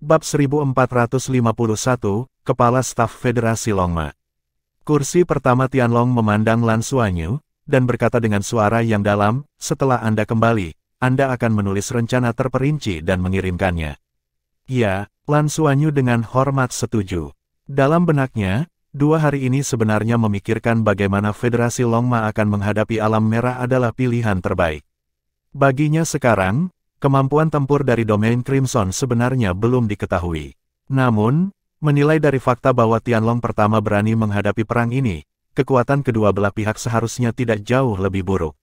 Bab 1451, Kepala Staf Federasi Longma. Kursi pertama Tianlong memandang Lan Xuanyu, dan berkata dengan suara yang dalam, setelah Anda kembali, Anda akan menulis rencana terperinci dan mengirimkannya. Ya, Lan Xuanyu dengan hormat setuju. Dalam benaknya, 2 hari ini sebenarnya memikirkan bagaimana Federasi Longma akan menghadapi Alam Merah adalah pilihan terbaik. Baginya sekarang, kemampuan tempur dari domain Crimson sebenarnya belum diketahui. Namun, menilai dari fakta bahwa Tianlong pertama berani menghadapi perang ini, kekuatan kedua belah pihak seharusnya tidak jauh lebih buruk.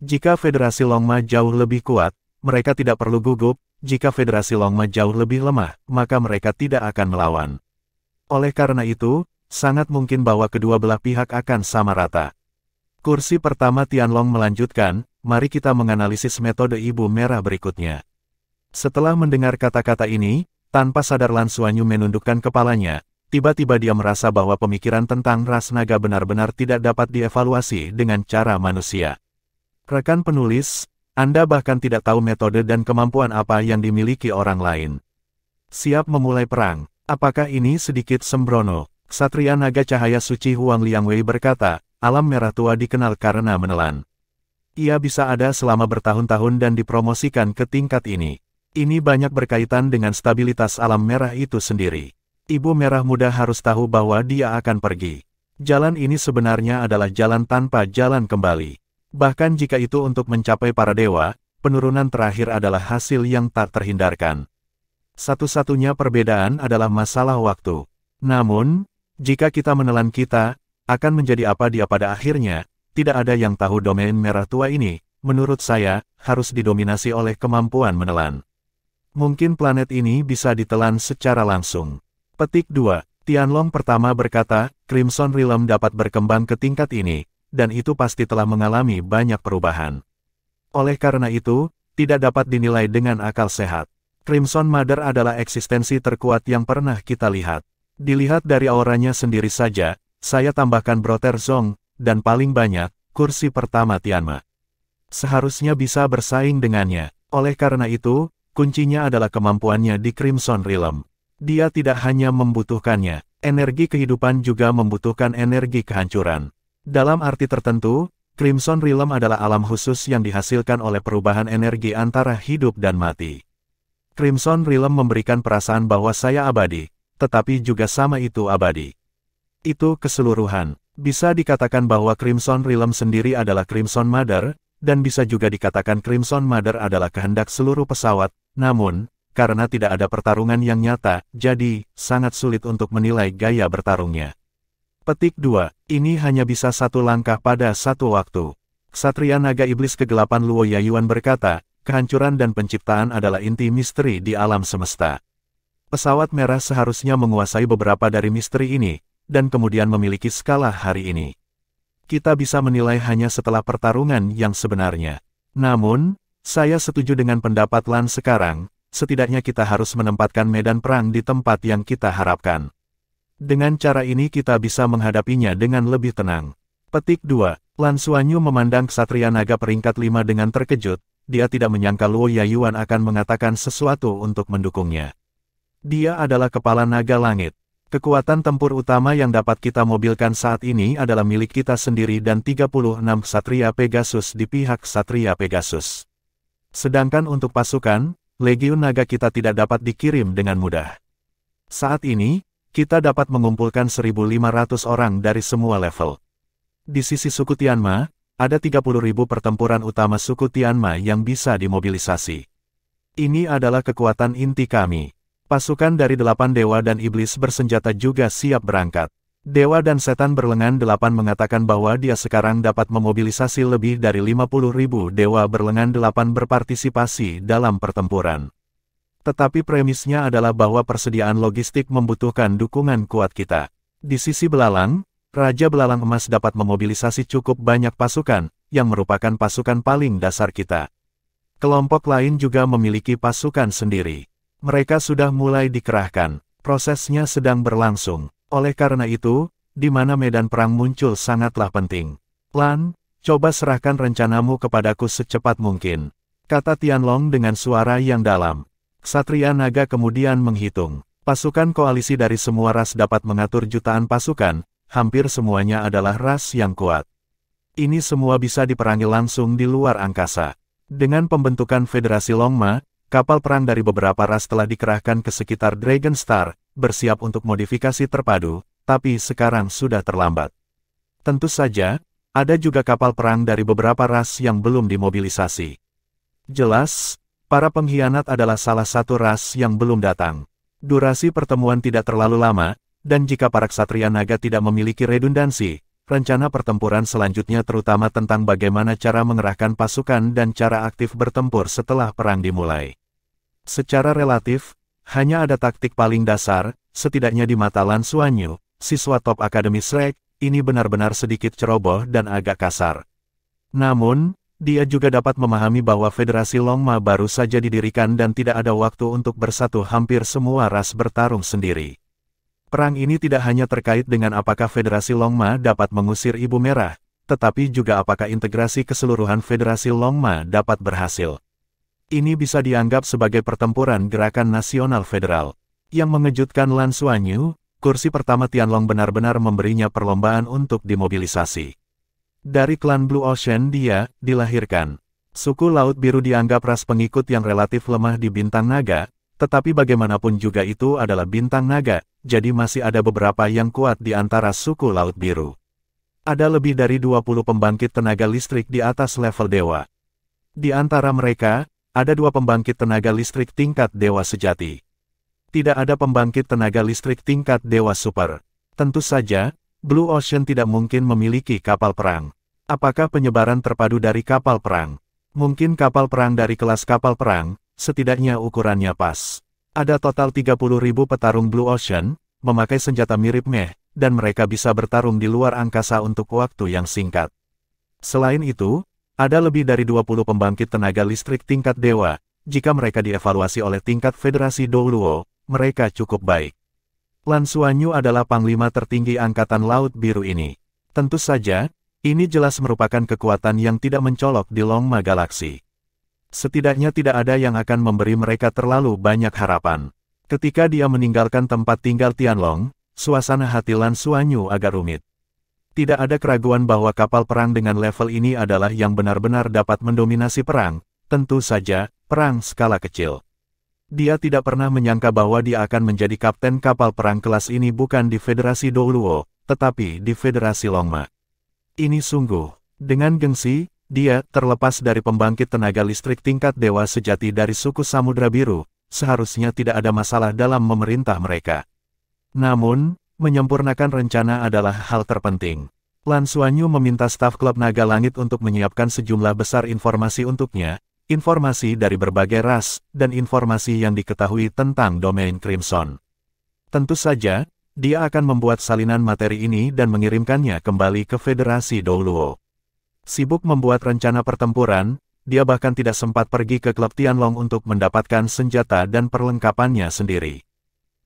Jika Federasi Longma jauh lebih kuat, mereka tidak perlu gugup. Jika Federasi Longma jauh lebih lemah, maka mereka tidak akan melawan. Oleh karena itu, sangat mungkin bahwa kedua belah pihak akan sama rata. Kursi pertama Tianlong melanjutkan, mari kita menganalisis metode Ibu Merah berikutnya. Setelah mendengar kata-kata ini, tanpa sadar Lan Xuanyu menundukkan kepalanya, tiba-tiba dia merasa bahwa pemikiran tentang ras naga benar-benar tidak dapat dievaluasi dengan cara manusia. Rekan penulis, Anda bahkan tidak tahu metode dan kemampuan apa yang dimiliki orang lain. Siap memulai perang, apakah ini sedikit sembrono? Ksatria Naga Cahaya Suci Huang Liangwei berkata, Alam Merah Tua dikenal karena menelan. Ia bisa ada selama bertahun-tahun dan dipromosikan ke tingkat ini. Ini banyak berkaitan dengan stabilitas Alam Merah itu sendiri. Ibu Merah Muda harus tahu bahwa dia akan pergi. Jalan ini sebenarnya adalah jalan tanpa jalan kembali. Bahkan jika itu untuk mencapai para dewa, penurunan terakhir adalah hasil yang tak terhindarkan. Satu-satunya perbedaan adalah masalah waktu. Namun, jika kita menelan kita, akan menjadi apa dia pada akhirnya, tidak ada yang tahu domain merah tua ini, menurut saya, harus didominasi oleh kemampuan menelan. Mungkin planet ini bisa ditelan secara langsung. Petik 2. Tianlong pertama berkata, Crimson Realm dapat berkembang ke tingkat ini, dan itu pasti telah mengalami banyak perubahan. Oleh karena itu, tidak dapat dinilai dengan akal sehat. Crimson Mother adalah eksistensi terkuat yang pernah kita lihat. Dilihat dari auranya sendiri saja, saya tambahkan Brother Zong, dan paling banyak, kursi pertama Tianma. Seharusnya bisa bersaing dengannya. Oleh karena itu, kuncinya adalah kemampuannya di Crimson Realm. Dia tidak hanya membutuhkannya, energi kehidupan juga membutuhkan energi kehancuran. Dalam arti tertentu, Crimson Realm adalah alam khusus yang dihasilkan oleh perubahan energi antara hidup dan mati. Crimson Realm memberikan perasaan bahwa saya abadi, tetapi juga sama itu abadi. Itu keseluruhan. Bisa dikatakan bahwa Crimson Realm sendiri adalah Crimson Mother, dan bisa juga dikatakan Crimson Mother adalah kehendak seluruh pesawat, namun, karena tidak ada pertarungan yang nyata, jadi, sangat sulit untuk menilai gaya bertarungnya. Petik 2. Ini hanya bisa satu langkah pada satu waktu. Ksatria Naga Iblis Kegelapan Luo Yayuan berkata, kehancuran dan penciptaan adalah inti misteri di alam semesta. Pesawat merah seharusnya menguasai beberapa dari misteri ini, dan kemudian memiliki skala hari ini. Kita bisa menilai hanya setelah pertarungan yang sebenarnya. Namun, saya setuju dengan pendapat Lan sekarang, setidaknya kita harus menempatkan medan perang di tempat yang kita harapkan. Dengan cara ini kita bisa menghadapinya dengan lebih tenang. Petik 2. Lan Xuanyu memandang Ksatria Naga peringkat 5 dengan terkejut, dia tidak menyangka Luo Yayuan akan mengatakan sesuatu untuk mendukungnya. Dia adalah kepala naga langit. Kekuatan tempur utama yang dapat kita mobilkan saat ini adalah milik kita sendiri dan 36 Ksatria Pegasus di pihak Ksatria Pegasus. Sedangkan untuk pasukan, Legiun Naga kita tidak dapat dikirim dengan mudah. Saat ini, kita dapat mengumpulkan 1.500 orang dari semua level. Di sisi suku Tianma, ada 30.000 pertempuran utama suku Tianma yang bisa dimobilisasi. Ini adalah kekuatan inti kami. Pasukan dari 8 dewa dan iblis bersenjata juga siap berangkat. Dewa dan setan berlengan 8 mengatakan bahwa dia sekarang dapat memobilisasi lebih dari 50.000 dewa berlengan 8 berpartisipasi dalam pertempuran. Tetapi premisnya adalah bahwa persediaan logistik membutuhkan dukungan kuat kita. Di sisi belalang, Raja Belalang Emas dapat memobilisasi cukup banyak pasukan, yang merupakan pasukan paling dasar kita. Kelompok lain juga memiliki pasukan sendiri. Mereka sudah mulai dikerahkan, prosesnya sedang berlangsung. Oleh karena itu, di mana medan perang muncul sangatlah penting. Lan, coba serahkan rencanamu kepadaku secepat mungkin, kata Tianlong dengan suara yang dalam. Ksatria Naga kemudian menghitung. Pasukan koalisi dari semua ras dapat mengatur jutaan pasukan, hampir semuanya adalah ras yang kuat. Ini semua bisa diperangi langsung di luar angkasa. Dengan pembentukan Federasi Longma, kapal perang dari beberapa ras telah dikerahkan ke sekitar Dragon Star, bersiap untuk modifikasi terpadu, tapi sekarang sudah terlambat. Tentu saja, ada juga kapal perang dari beberapa ras yang belum dimobilisasi. Jelas, para pengkhianat adalah salah satu ras yang belum datang. Durasi pertemuan tidak terlalu lama, dan jika para ksatria naga tidak memiliki redundansi, rencana pertempuran selanjutnya terutama tentang bagaimana cara mengerahkan pasukan dan cara aktif bertempur setelah perang dimulai. Secara relatif, hanya ada taktik paling dasar, setidaknya di mata Lan Xuanyu, siswa top Akademi Shrek, ini benar-benar sedikit ceroboh dan agak kasar. Namun, dia juga dapat memahami bahwa Federasi Longma baru saja didirikan dan tidak ada waktu untuk bersatu, hampir semua ras bertarung sendiri. Perang ini tidak hanya terkait dengan apakah Federasi Longma dapat mengusir Ibu Merah, tetapi juga apakah integrasi keseluruhan Federasi Longma dapat berhasil. Ini bisa dianggap sebagai pertempuran gerakan nasional federal. Yang mengejutkan Lan Xuanyu, kursi pertama Tianlong benar-benar memberinya perlombaan untuk dimobilisasi. Dari klan Blue Ocean dia dilahirkan. Suku Laut Biru dianggap ras pengikut yang relatif lemah di Bintang Naga, tetapi bagaimanapun juga itu adalah Bintang Naga, jadi masih ada beberapa yang kuat di antara suku Laut Biru. Ada lebih dari 20 pembangkit tenaga listrik di atas level dewa. Di antara mereka, ada 2 pembangkit tenaga listrik tingkat dewa sejati. Tidak ada pembangkit tenaga listrik tingkat dewa super. Tentu saja, Blue Ocean tidak mungkin memiliki kapal perang. Apakah penyebaran terpadu dari kapal perang? Mungkin kapal perang dari kelas kapal perang, setidaknya ukurannya pas. Ada total 30.000 petarung Blue Ocean, memakai senjata mirip meh, dan mereka bisa bertarung di luar angkasa untuk waktu yang singkat. Selain itu, ada lebih dari 20 pembangkit tenaga listrik tingkat dewa. Jika mereka dievaluasi oleh tingkat Federasi Douluo, mereka cukup baik. Lan Xuanyu adalah panglima tertinggi Angkatan Laut Biru ini. Tentu saja, ini jelas merupakan kekuatan yang tidak mencolok di Longma Galaksi. Setidaknya tidak ada yang akan memberi mereka terlalu banyak harapan. Ketika dia meninggalkan tempat tinggal Tianlong, suasana hati Lan Xuanyu agak rumit. Tidak ada keraguan bahwa kapal perang dengan level ini adalah yang benar-benar dapat mendominasi perang, tentu saja, perang skala kecil. Dia tidak pernah menyangka bahwa dia akan menjadi kapten kapal perang kelas ini bukan di Federasi Douluo, tetapi di Federasi Longma. Ini sungguh, dengan gengsi, dia terlepas dari pembangkit tenaga listrik tingkat dewa sejati dari suku Samudra Biru, seharusnya tidak ada masalah dalam memerintah mereka. Namun, menyempurnakan rencana adalah hal terpenting. Lan Xuanyu meminta staf klub Naga Langit untuk menyiapkan sejumlah besar informasi untuknya, informasi dari berbagai ras, dan informasi yang diketahui tentang domain Crimson. Tentu saja, dia akan membuat salinan materi ini dan mengirimkannya kembali ke Federasi Douluo. Sibuk membuat rencana pertempuran, dia bahkan tidak sempat pergi ke klub Tianlong untuk mendapatkan senjata dan perlengkapannya sendiri.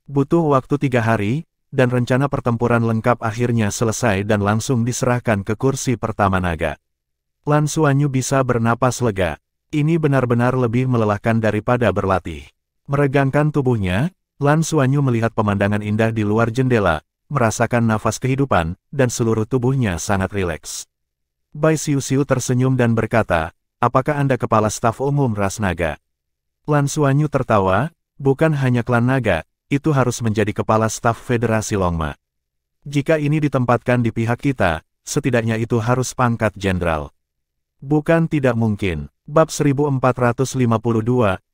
Butuh waktu 3 hari, dan rencana pertempuran lengkap akhirnya selesai dan langsung diserahkan ke kursi pertama naga. Lan Xuanyu bisa bernapas lega. Ini benar-benar lebih melelahkan daripada berlatih. Meregangkan tubuhnya, Lan Xuanyu melihat pemandangan indah di luar jendela, merasakan nafas kehidupan, dan seluruh tubuhnya sangat rileks. Bai Xiuxiu tersenyum dan berkata, apakah Anda kepala staf umum ras naga? Lan Xuanyu tertawa, bukan hanya klan naga, itu harus menjadi kepala staf Federasi Longma. Jika ini ditempatkan di pihak kita, setidaknya itu harus pangkat jenderal. Bukan tidak mungkin. Bab 1452,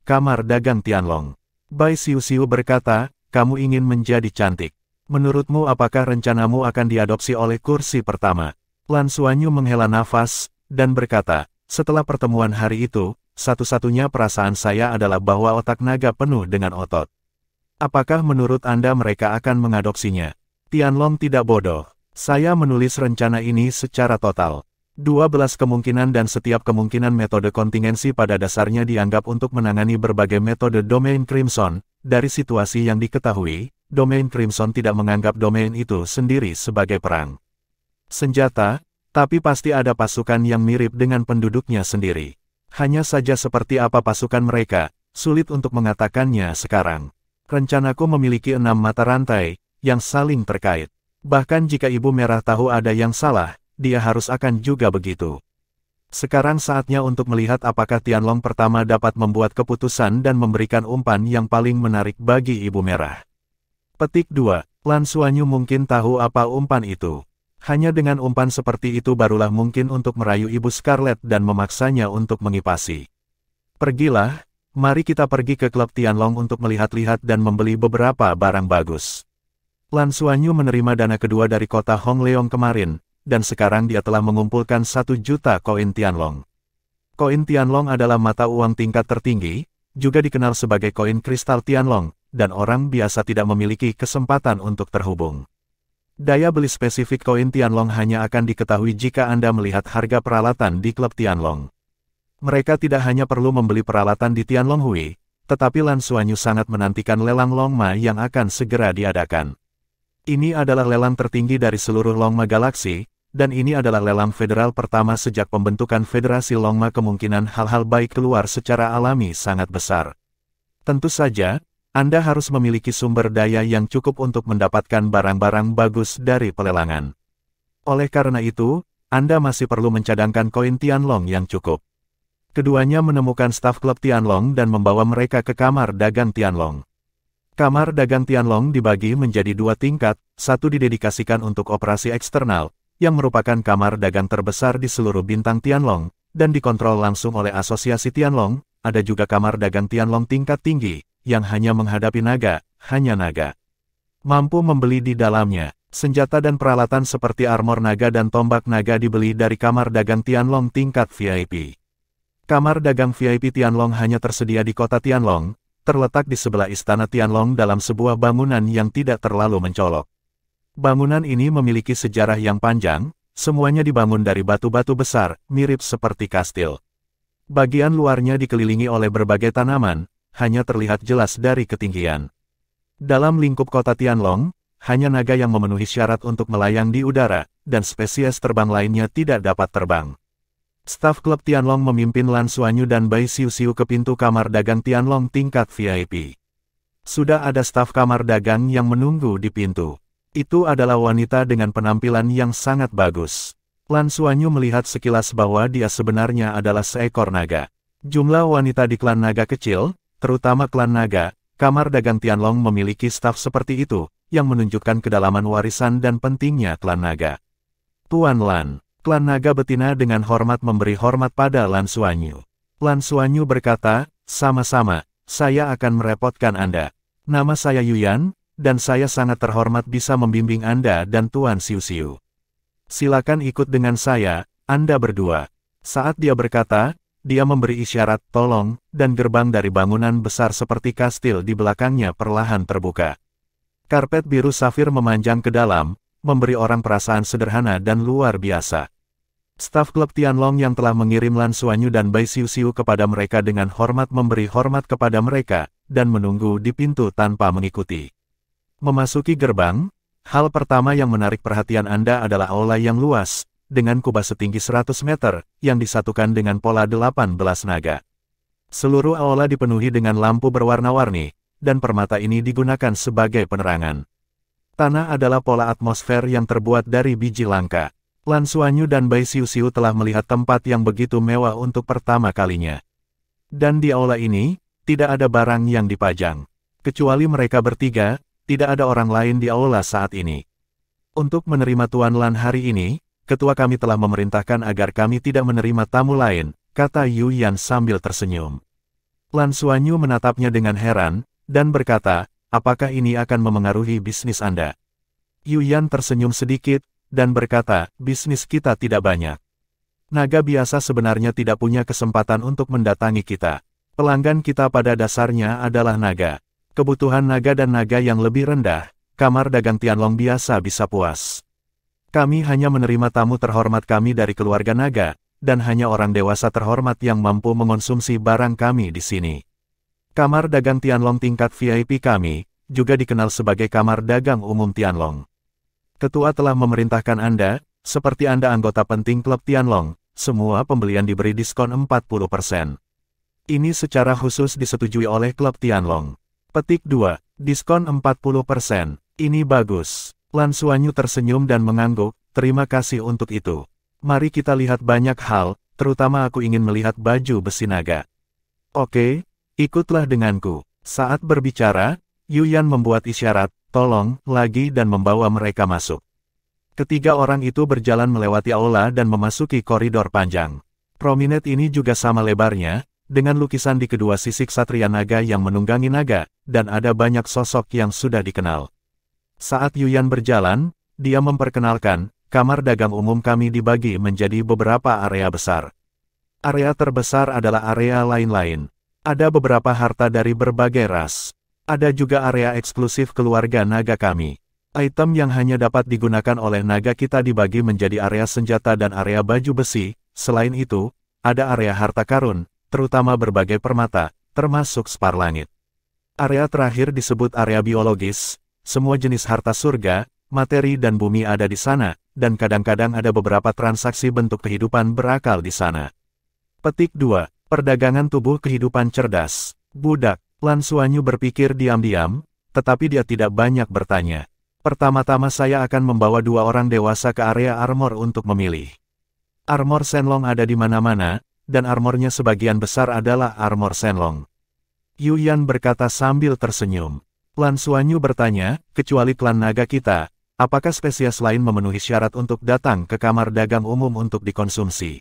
Kamar Dagang Tianlong. Bai Xiuxiu berkata, kamu ingin menjadi cantik. Menurutmu apakah rencanamu akan diadopsi oleh kursi pertama? Lan Xuanyu menghela nafas, dan berkata, setelah pertemuan hari itu, satu-satunya perasaan saya adalah bahwa otak naga penuh dengan otot. Apakah menurut Anda mereka akan mengadopsinya? Tianlong tidak bodoh. Saya menulis rencana ini secara total. 12 kemungkinan dan setiap kemungkinan metode kontingensi pada dasarnya dianggap untuk menangani berbagai metode domain Crimson. Dari situasi yang diketahui, domain Crimson tidak menganggap domain itu sendiri sebagai perang senjata, tapi pasti ada pasukan yang mirip dengan penduduknya sendiri. Hanya saja seperti apa pasukan mereka, sulit untuk mengatakannya sekarang. Rencanaku memiliki 6 mata rantai, yang saling terkait. Bahkan jika Ibu Merah tahu ada yang salah, dia harus akan juga begitu. Sekarang saatnya untuk melihat apakah Tianlong pertama dapat membuat keputusan dan memberikan umpan yang paling menarik bagi Ibu Merah. Petik 2. Lan Xuanyu mungkin tahu apa umpan itu. Hanya dengan umpan seperti itu barulah mungkin untuk merayu Ibu Scarlet dan memaksanya untuk mengipasi. Pergilah, mari kita pergi ke klub Tianlong untuk melihat-lihat dan membeli beberapa barang bagus. Lan Xuanyu menerima dana kedua dari kota Hong Leong kemarin, dan sekarang dia telah mengumpulkan 1 juta koin Tianlong. Koin Tianlong adalah mata uang tingkat tertinggi, juga dikenal sebagai koin kristal Tianlong, dan orang biasa tidak memiliki kesempatan untuk terhubung. Daya beli spesifik koin Tianlong hanya akan diketahui jika Anda melihat harga peralatan di klub Tianlong. Mereka tidak hanya perlu membeli peralatan di Tianlong Hui, tetapi Lan Xuanyu sangat menantikan lelang Longma yang akan segera diadakan. Ini adalah lelang tertinggi dari seluruh Longma Galaksi, dan ini adalah lelang federal pertama sejak pembentukan Federasi Longma. Kemungkinan hal-hal baik keluar secara alami sangat besar. Tentu saja, Anda harus memiliki sumber daya yang cukup untuk mendapatkan barang-barang bagus dari pelelangan. Oleh karena itu, Anda masih perlu mencadangkan koin Tianlong yang cukup. Keduanya menemukan staf klub Tianlong dan membawa mereka ke kamar dagang Tianlong. Kamar dagang Tianlong dibagi menjadi 2 tingkat, satu didedikasikan untuk operasi eksternal, yang merupakan kamar dagang terbesar di seluruh bintang Tianlong, dan dikontrol langsung oleh Asosiasi Tianlong. Ada juga kamar dagang Tianlong tingkat tinggi, yang hanya menghadapi naga, hanya naga mampu membeli di dalamnya. Senjata dan peralatan seperti armor naga dan tombak naga dibeli dari kamar dagang Tianlong tingkat VIP. Kamar dagang VIP Tianlong hanya tersedia di kota Tianlong, terletak di sebelah istana Tianlong dalam sebuah bangunan yang tidak terlalu mencolok. Bangunan ini memiliki sejarah yang panjang, semuanya dibangun dari batu-batu besar, mirip seperti kastil. Bagian luarnya dikelilingi oleh berbagai tanaman, hanya terlihat jelas dari ketinggian. Dalam lingkup kota Tianlong, hanya naga yang memenuhi syarat untuk melayang di udara, dan spesies terbang lainnya tidak dapat terbang. Staf klub Tianlong memimpin Lan Xuanyu dan Bai Xiuxiu ke pintu kamar dagang Tianlong tingkat VIP. Sudah ada staf kamar dagang yang menunggu di pintu. Itu adalah wanita dengan penampilan yang sangat bagus. Lan Xuanyu melihat sekilas bahwa dia sebenarnya adalah seekor naga. Jumlah wanita di klan naga kecil, terutama klan naga, kamar dagang Tianlong memiliki staf seperti itu, yang menunjukkan kedalaman warisan dan pentingnya klan naga. Tuan Lan, klan naga betina dengan hormat memberi hormat pada Lan Xuanyu. Lan Xuanyu berkata, sama-sama, saya akan merepotkan Anda. Nama saya Yuyan, dan saya sangat terhormat bisa membimbing Anda dan Tuan Xiuxiu. Silakan ikut dengan saya, Anda berdua. Saat dia berkata, dia memberi isyarat tolong, dan gerbang dari bangunan besar seperti kastil di belakangnya perlahan terbuka. Karpet biru safir memanjang ke dalam, memberi orang perasaan sederhana dan luar biasa. Staf klub Tianlong yang telah mengirim Lan Xuanyu dan Bai Xiuxiu kepada mereka dengan hormat memberi hormat kepada mereka, dan menunggu di pintu tanpa mengikuti. Memasuki gerbang, hal pertama yang menarik perhatian Anda adalah aula yang luas, dengan kubah setinggi 100 meter, yang disatukan dengan pola 18 naga. Seluruh aula dipenuhi dengan lampu berwarna-warni, dan permata ini digunakan sebagai penerangan. Tanah adalah pola atmosfer yang terbuat dari biji langka. Lan Xuanyu dan Bai Xiuxiu telah melihat tempat yang begitu mewah untuk pertama kalinya. Dan di aula ini, tidak ada barang yang dipajang. Kecuali mereka bertiga, tidak ada orang lain di aula saat ini. Untuk menerima Tuan Lan hari ini, ketua kami telah memerintahkan agar kami tidak menerima tamu lain, kata Yuyan sambil tersenyum. Lan Xuanyu menatapnya dengan heran, dan berkata, apakah ini akan memengaruhi bisnis Anda? Yuyan tersenyum sedikit, dan berkata, bisnis kita tidak banyak. Naga biasa sebenarnya tidak punya kesempatan untuk mendatangi kita. Pelanggan kita pada dasarnya adalah naga. Kebutuhan naga dan naga yang lebih rendah, kamar dagang Tianlong biasa bisa puas. Kami hanya menerima tamu terhormat kami dari keluarga naga, dan hanya orang dewasa terhormat yang mampu mengonsumsi barang kami di sini. Kamar dagang Tianlong tingkat VIP kami, juga dikenal sebagai kamar dagang umum Tianlong. Ketua telah memerintahkan Anda, seperti Anda anggota penting klub Tianlong, semua pembelian diberi diskon 40%. Ini secara khusus disetujui oleh klub Tianlong. Petik 2. Diskon 40%. Ini bagus. Lan Xuanyu tersenyum dan mengangguk, terima kasih untuk itu. Mari kita lihat banyak hal, terutama aku ingin melihat baju besi naga. Oke, ikutlah denganku. Saat berbicara, Yuyan membuat isyarat, tolong, lagi dan membawa mereka masuk. Ketiga orang itu berjalan melewati aula dan memasuki koridor panjang. Promenade ini juga sama lebarnya, dengan lukisan di kedua sisi ksatria naga yang menunggangi naga, dan ada banyak sosok yang sudah dikenal. Saat Yuyan berjalan, dia memperkenalkan, kamar dagang umum kami dibagi menjadi beberapa area besar. Area terbesar adalah area lain-lain. Ada beberapa harta dari berbagai ras. Ada juga area eksklusif keluarga naga kami. Item yang hanya dapat digunakan oleh naga kita dibagi menjadi area senjata dan area baju besi. Selain itu, ada area harta karun, terutama berbagai permata, termasuk spar langit. Area terakhir disebut area biologis, semua jenis harta surga, materi dan bumi ada di sana, dan kadang-kadang ada beberapa transaksi bentuk kehidupan berakal di sana. Petik 2. Perdagangan tubuh kehidupan cerdas. Budak. Lan Xuanyu berpikir diam-diam, tetapi dia tidak banyak bertanya. Pertama-tama saya akan membawa 2 orang dewasa ke area armor untuk memilih. Armor Shenlong ada di mana-mana, dan armornya sebagian besar adalah armor Shenlong. Yuyan berkata sambil tersenyum. Lan Xuanyu bertanya, kecuali klan naga kita, apakah spesies lain memenuhi syarat untuk datang ke kamar dagang umum untuk dikonsumsi?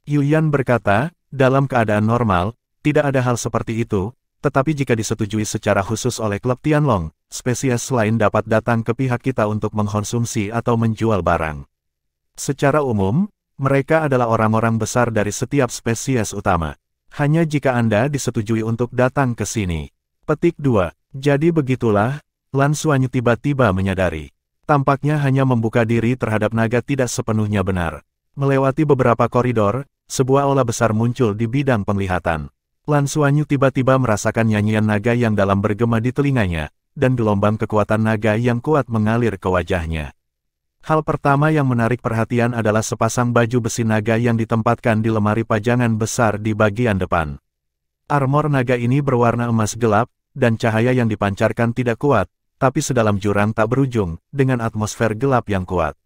Yuyan berkata, dalam keadaan normal, tidak ada hal seperti itu, tetapi jika disetujui secara khusus oleh klub Tianlong, spesies lain dapat datang ke pihak kita untuk mengkonsumsi atau menjual barang. Secara umum, mereka adalah orang-orang besar dari setiap spesies utama. Hanya jika Anda disetujui untuk datang ke sini. Petik 2. Jadi begitulah, Lan Xuanyu tiba-tiba menyadari. Tampaknya hanya membuka diri terhadap naga tidak sepenuhnya benar. Melewati beberapa koridor, sebuah aula besar muncul di bidang penglihatan. Lan Xuanyu tiba-tiba merasakan nyanyian naga yang dalam bergema di telinganya, dan gelombang kekuatan naga yang kuat mengalir ke wajahnya. Hal pertama yang menarik perhatian adalah sepasang baju besi naga yang ditempatkan di lemari pajangan besar di bagian depan. Armor naga ini berwarna emas gelap, dan cahaya yang dipancarkan tidak kuat, tapi sedalam jurang tak berujung, dengan atmosfer gelap yang kuat.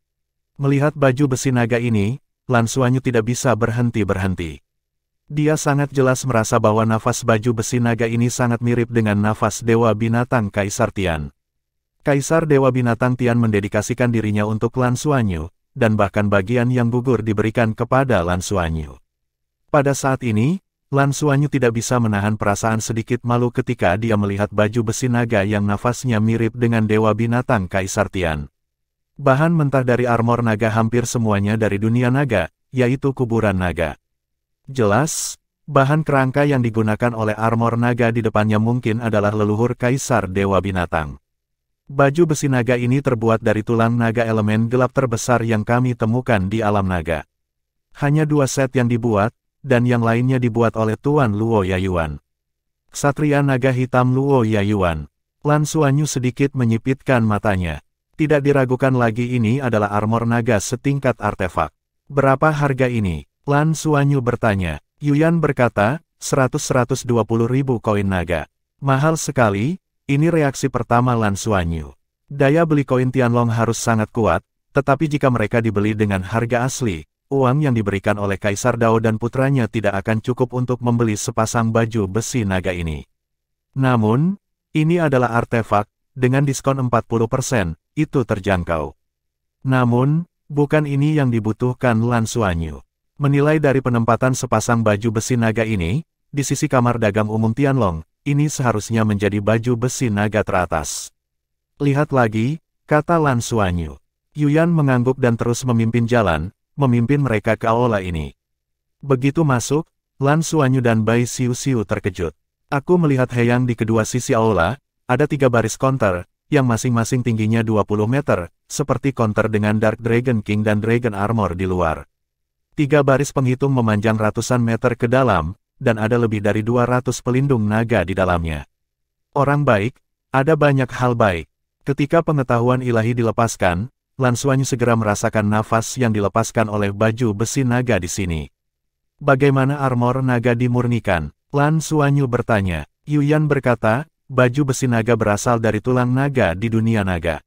Melihat baju besi naga ini, Lan Xuanyu tidak bisa berhenti-berhenti. Dia sangat jelas merasa bahwa nafas baju besi naga ini sangat mirip dengan nafas Dewa Binatang Kaisar Tian. Kaisar Dewa Binatang Tian mendedikasikan dirinya untuk Lan Xuanyu, dan bahkan bagian yang gugur diberikan kepada Lan Xuanyu. Pada saat ini, Lan Xuanyu tidak bisa menahan perasaan sedikit malu ketika dia melihat baju besi naga yang nafasnya mirip dengan Dewa Binatang Kaisar Tian. Bahan mentah dari armor naga hampir semuanya dari dunia naga, yaitu kuburan naga. Jelas, bahan kerangka yang digunakan oleh armor naga di depannya mungkin adalah leluhur Kaisar Dewa Binatang. Baju besi naga ini terbuat dari tulang naga elemen gelap terbesar yang kami temukan di alam naga. Hanya 2 set yang dibuat, dan yang lainnya dibuat oleh Tuan Luo Yayuan. Ksatria naga hitam Luo Yayuan. Lan Xuanyu sedikit menyipitkan matanya. Tidak diragukan lagi ini adalah armor naga setingkat artefak. Berapa harga ini? Lan Xuanyu bertanya. Yuyan berkata, 100-120 ribu koin naga. Mahal sekali. Ini reaksi pertama Lan Xuanyu. Daya beli koin Tianlong harus sangat kuat, tetapi jika mereka dibeli dengan harga asli, uang yang diberikan oleh Kaisar Dao dan putranya tidak akan cukup untuk membeli sepasang baju besi naga ini. Namun, ini adalah artefak, dengan diskon 40%, itu terjangkau. Namun, bukan ini yang dibutuhkan Lan Xuanyu. Menilai dari penempatan sepasang baju besi naga ini, di sisi kamar dagang umum Tianlong, ini seharusnya menjadi baju besi naga teratas. Lihat lagi, kata Lan Xuanyu. Yuyan mengangguk dan terus memimpin jalan, memimpin mereka ke aula ini. Begitu masuk, Lan Xuanyu dan Bai Xiu terkejut. Aku melihat Heyang di kedua sisi aula, ada 3 baris counter, yang masing-masing tingginya 20 meter, seperti counter dengan Dark Dragon King dan Dragon Armor di luar. 3 baris penghitung memanjang ratusan meter ke dalam, dan ada lebih dari 200 pelindung naga di dalamnya. Orang baik, ada banyak hal baik. Ketika pengetahuan ilahi dilepaskan, Lan Xuanyu segera merasakan nafas yang dilepaskan oleh baju besi naga di sini. Bagaimana armor naga dimurnikan? Lan Xuanyu bertanya. Yuyan berkata, baju besi naga berasal dari tulang naga di dunia naga.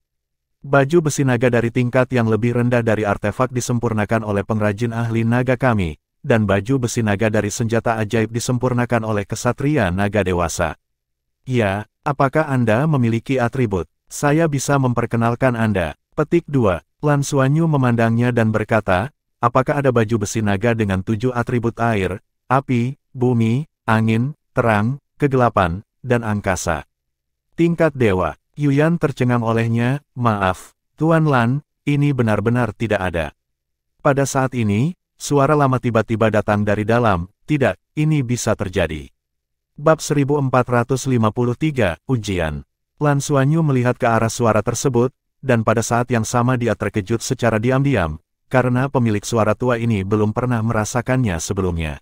Baju besi naga dari tingkat yang lebih rendah dari artefak disempurnakan oleh pengrajin ahli naga kami, dan baju besi naga dari senjata ajaib disempurnakan oleh kesatria naga dewasa. Ya, apakah Anda memiliki atribut? Saya bisa memperkenalkan Anda. Petik 2. Lan Xuanyu memandangnya dan berkata, apakah ada baju besi naga dengan 7 atribut air, api, bumi, angin, terang, kegelapan, dan angkasa? Tingkat dewa. Yuyan tercengang olehnya, maaf, Tuan Lan, ini benar-benar tidak ada. Pada saat ini, suara lama tiba-tiba datang dari dalam, tidak, ini bisa terjadi. Bab 1453, Ujian. Lan Xuanyu melihat ke arah suara tersebut, dan pada saat yang sama dia terkejut secara diam-diam, karena pemilik suara tua ini belum pernah merasakannya sebelumnya.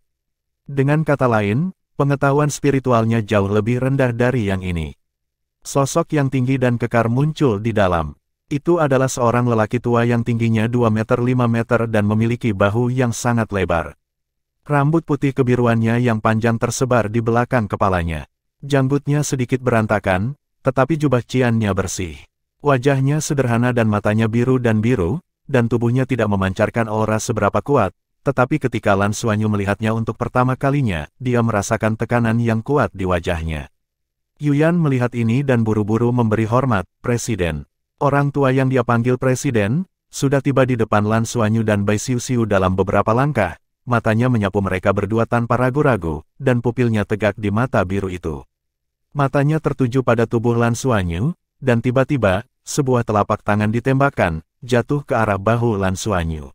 Dengan kata lain, pengetahuan spiritualnya jauh lebih rendah dari yang ini. Sosok yang tinggi dan kekar muncul di dalam. Itu adalah seorang lelaki tua yang tingginya 2 meter 5 meter dan memiliki bahu yang sangat lebar. Rambut putih kebiruannya yang panjang tersebar di belakang kepalanya. Janggutnya sedikit berantakan, tetapi jubah ciannya bersih. Wajahnya sederhana dan matanya biru, dan tubuhnya tidak memancarkan aura seberapa kuat, tetapi ketika Lan Xuanyu melihatnya untuk pertama kalinya, dia merasakan tekanan yang kuat di wajahnya. Yuyan melihat ini dan buru-buru memberi hormat, Presiden. Orang tua yang dia panggil Presiden, sudah tiba di depan Lan Xuanyu dan Bai Xiuxiu dalam beberapa langkah, matanya menyapu mereka berdua tanpa ragu-ragu, dan pupilnya tegak di mata biru itu. Matanya tertuju pada tubuh Lan Xuanyu, dan tiba-tiba, sebuah telapak tangan ditembakkan, jatuh ke arah bahu Lan Xuanyu.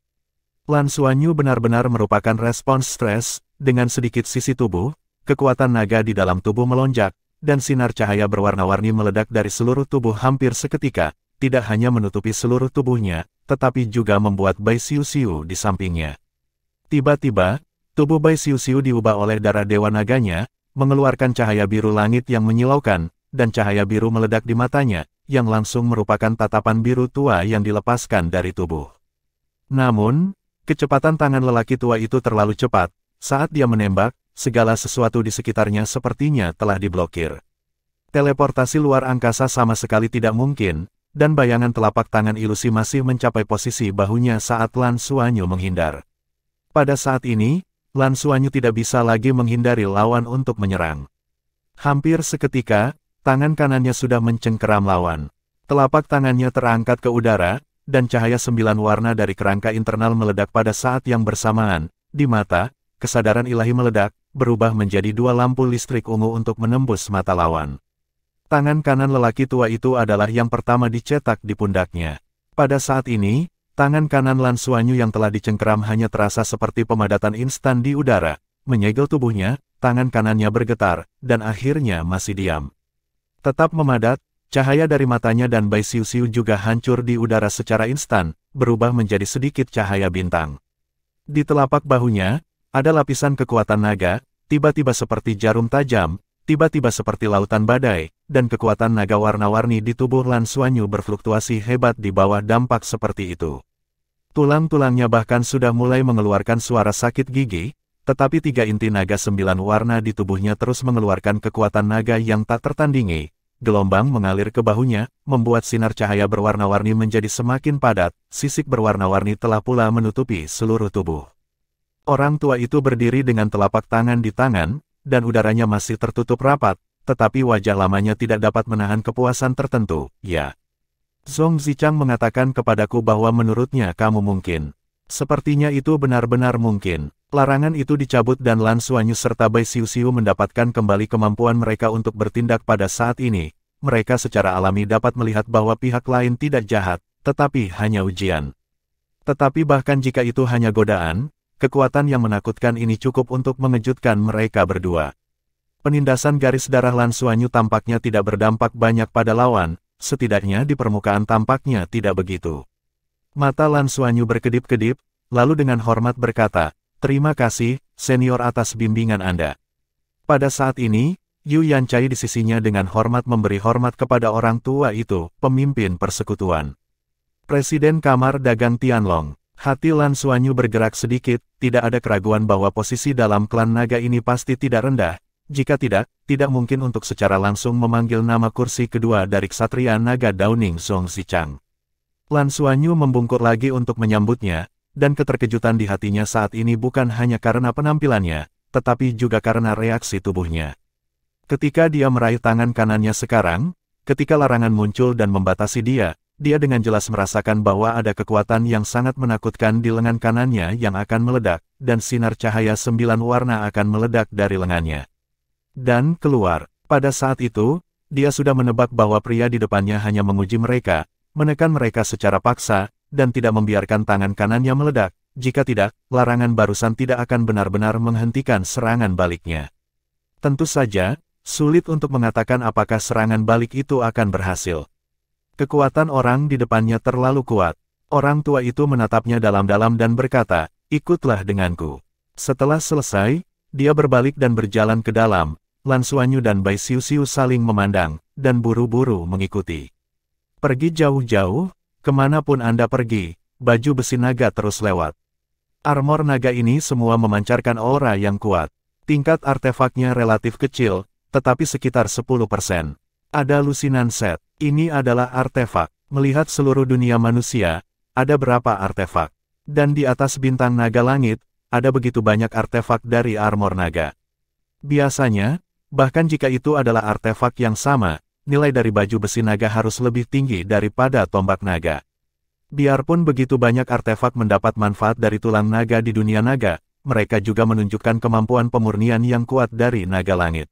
Lan Xuanyu benar-benar merupakan respons stres, dengan sedikit sisi tubuh, kekuatan naga di dalam tubuh melonjak, dan sinar cahaya berwarna-warni meledak dari seluruh tubuh hampir seketika, tidak hanya menutupi seluruh tubuhnya, tetapi juga membuat Bai Xiuxiu di sampingnya. Tiba-tiba, tubuh Bai Xiuxiu diubah oleh darah dewa naganya, mengeluarkan cahaya biru langit yang menyilaukan, dan cahaya biru meledak di matanya, yang langsung merupakan tatapan biru tua yang dilepaskan dari tubuh. Namun, kecepatan tangan lelaki tua itu terlalu cepat, saat dia menembak, segala sesuatu di sekitarnya sepertinya telah diblokir. Teleportasi luar angkasa sama sekali tidak mungkin, dan bayangan telapak tangan ilusi masih mencapai posisi bahunya saat Lan Xuanyu menghindar. Pada saat ini, Lan Xuanyu tidak bisa lagi menghindari lawan untuk menyerang. Hampir seketika, tangan kanannya sudah mencengkeram lawan. Telapak tangannya terangkat ke udara, dan cahaya 9 warna dari kerangka internal meledak pada saat yang bersamaan. Di mata, kesadaran ilahi meledak, berubah menjadi 2 lampu listrik ungu untuk menembus mata lawan. Tangan kanan lelaki tua itu adalah yang pertama dicetak di pundaknya. Pada saat ini, tangan kanan Lan Xuanyu yang telah dicengkeram hanya terasa seperti pemadatan instan di udara. Menyegel tubuhnya, tangan kanannya bergetar, dan akhirnya masih diam. Tetap memadat, cahaya dari matanya dan Bai Xiuxiu juga hancur di udara secara instan, berubah menjadi sedikit cahaya bintang. Di telapak bahunya, ada lapisan kekuatan naga, tiba-tiba seperti jarum tajam, tiba-tiba seperti lautan badai, dan kekuatan naga warna-warni di tubuh Lan Xuanyu berfluktuasi hebat di bawah dampak seperti itu. Tulang-tulangnya bahkan sudah mulai mengeluarkan suara sakit gigi, tetapi 3 inti naga 9 warna di tubuhnya terus mengeluarkan kekuatan naga yang tak tertandingi. Gelombang mengalir ke bahunya, membuat sinar cahaya berwarna-warni menjadi semakin padat, sisik berwarna-warni telah pula menutupi seluruh tubuh. Orang tua itu berdiri dengan telapak tangan di tangan, dan udaranya masih tertutup rapat, tetapi wajah lamanya tidak dapat menahan kepuasan tertentu, ya. Zhong Zichang mengatakan kepadaku bahwa menurutnya kamu mungkin. Sepertinya itu benar-benar mungkin. Larangan itu dicabut dan Lan Xuanyu serta Bai Xiuxiu mendapatkan kembali kemampuan mereka untuk bertindak pada saat ini. Mereka secara alami dapat melihat bahwa pihak lain tidak jahat, tetapi hanya ujian. Tetapi bahkan jika itu hanya godaan, kekuatan yang menakutkan ini cukup untuk mengejutkan mereka berdua. Penindasan garis darah Lan Xuanyu tampaknya tidak berdampak banyak pada lawan, setidaknya di permukaan tampaknya tidak begitu. Mata Lan Xuanyu berkedip-kedip, lalu dengan hormat berkata, "Terima kasih, senior atas bimbingan Anda." Pada saat ini, Yu Yancai di sisinya dengan hormat memberi hormat kepada orang tua itu, pemimpin persekutuan. Presiden Kamar Dagang Tianlong. Hati Lan Xuanyu bergerak sedikit, tidak ada keraguan bahwa posisi dalam klan naga ini pasti tidak rendah, Jika tidak, tidak mungkin untuk secara langsung memanggil nama kursi kedua dari Ksatria Naga Downing Zhong Zichang. Lan Xuanyu membungkuk lagi untuk menyambutnya, dan keterkejutan di hatinya saat ini bukan hanya karena penampilannya, tetapi juga karena reaksi tubuhnya. Ketika dia meraih tangan kanannya sekarang, ketika larangan muncul dan membatasi dia dengan jelas merasakan bahwa ada kekuatan yang sangat menakutkan di lengan kanannya yang akan meledak, dan sinar cahaya 9 warna akan meledak dari lengannya. Dan keluar. Pada saat itu, dia sudah menebak bahwa pria di depannya hanya menguji mereka, menekan mereka secara paksa, dan tidak membiarkan tangan kanannya meledak. Jika tidak, larangan barusan tidak akan benar-benar menghentikan serangan baliknya. Tentu saja, sulit untuk mengatakan apakah serangan balik itu akan berhasil. Kekuatan orang di depannya terlalu kuat. Orang tua itu menatapnya dalam-dalam dan berkata, "Ikutlah denganku." Setelah selesai, dia berbalik dan berjalan ke dalam. Lan Xuanyu dan Bai Xiuxiu saling memandang, dan buru-buru mengikuti. "Pergi jauh-jauh, kemanapun Anda pergi, baju besi naga terus lewat." Armor naga ini semua memancarkan aura yang kuat. Tingkat artefaknya relatif kecil, tetapi sekitar 10%. Ada lusinan set. Ini adalah artefak. Melihat seluruh dunia manusia, ada berapa artefak? Dan di atas bintang naga langit, ada begitu banyak artefak dari armor naga. Biasanya, bahkan jika itu adalah artefak yang sama, nilai dari baju besi naga harus lebih tinggi daripada tombak naga. Biarpun begitu banyak artefak mendapat manfaat dari tulang naga di dunia naga, mereka juga menunjukkan kemampuan pemurnian yang kuat dari naga langit.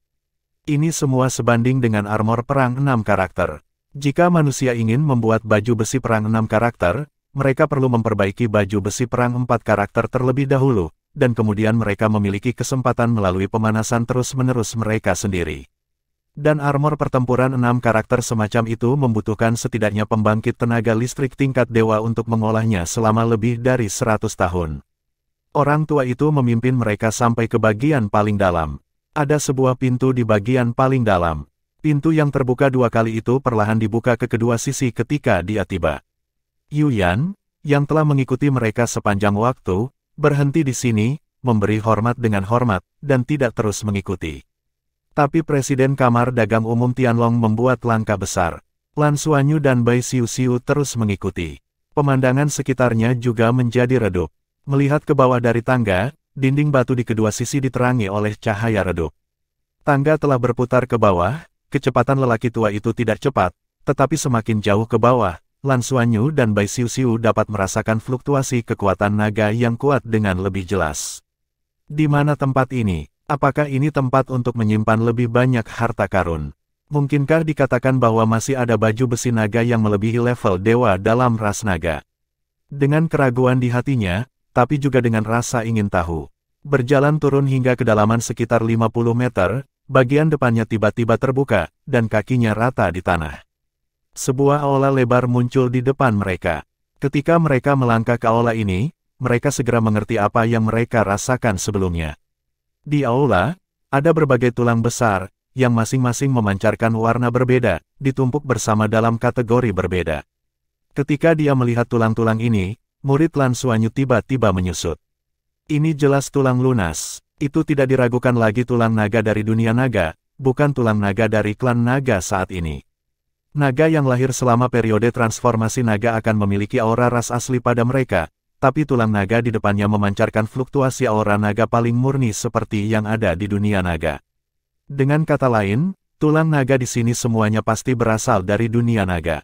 Ini semua sebanding dengan armor perang 6 karakter. Jika manusia ingin membuat baju besi perang 6 karakter, mereka perlu memperbaiki baju besi perang 4 karakter terlebih dahulu, dan kemudian mereka memiliki kesempatan melalui pemanasan terus-menerus mereka sendiri. Dan armor pertempuran 6 karakter semacam itu membutuhkan setidaknya pembangkit tenaga listrik tingkat dewa untuk mengolahnya selama lebih dari 100 tahun. Orang tua itu memimpin mereka sampai ke bagian paling dalam. Ada sebuah pintu di bagian paling dalam. Pintu yang terbuka 2 kali itu perlahan dibuka ke kedua sisi ketika dia tiba. Yu Yan, yang telah mengikuti mereka sepanjang waktu, berhenti di sini, memberi hormat dengan hormat, dan tidak terus mengikuti. Tapi Presiden Kamar Dagang Umum Tianlong membuat langkah besar. Lan Xuanyu dan Bai Xiuxiu terus mengikuti. Pemandangan sekitarnya juga menjadi redup. Melihat ke bawah dari tangga, dinding batu di kedua sisi diterangi oleh cahaya redup. Tangga telah berputar ke bawah, kecepatan lelaki tua itu tidak cepat, tetapi semakin jauh ke bawah, Lan Xuanyu dan Bai Xiuxiu dapat merasakan fluktuasi kekuatan naga yang kuat dengan lebih jelas. Di mana tempat ini? Apakah ini tempat untuk menyimpan lebih banyak harta karun? Mungkinkah dikatakan bahwa masih ada baju besi naga yang melebihi level dewa dalam ras naga? Dengan keraguan di hatinya, tapi juga dengan rasa ingin tahu. Berjalan turun hingga kedalaman sekitar 50 meter, bagian depannya tiba-tiba terbuka, dan kakinya rata di tanah. Sebuah aula lebar muncul di depan mereka. Ketika mereka melangkah ke aula ini, mereka segera mengerti apa yang mereka rasakan sebelumnya. Di aula, ada berbagai tulang besar, yang masing-masing memancarkan warna berbeda, ditumpuk bersama dalam kategori berbeda. Ketika dia melihat tulang-tulang ini, murid Lan Xuanyu tiba-tiba menyusut. Ini jelas tulang lunas. Itu tidak diragukan lagi tulang naga dari dunia naga, bukan tulang naga dari klan naga saat ini. Naga yang lahir selama periode transformasi naga akan memiliki aura ras asli pada mereka, tapi tulang naga di depannya memancarkan fluktuasi aura naga paling murni seperti yang ada di dunia naga. Dengan kata lain, tulang naga di sini semuanya pasti berasal dari dunia naga.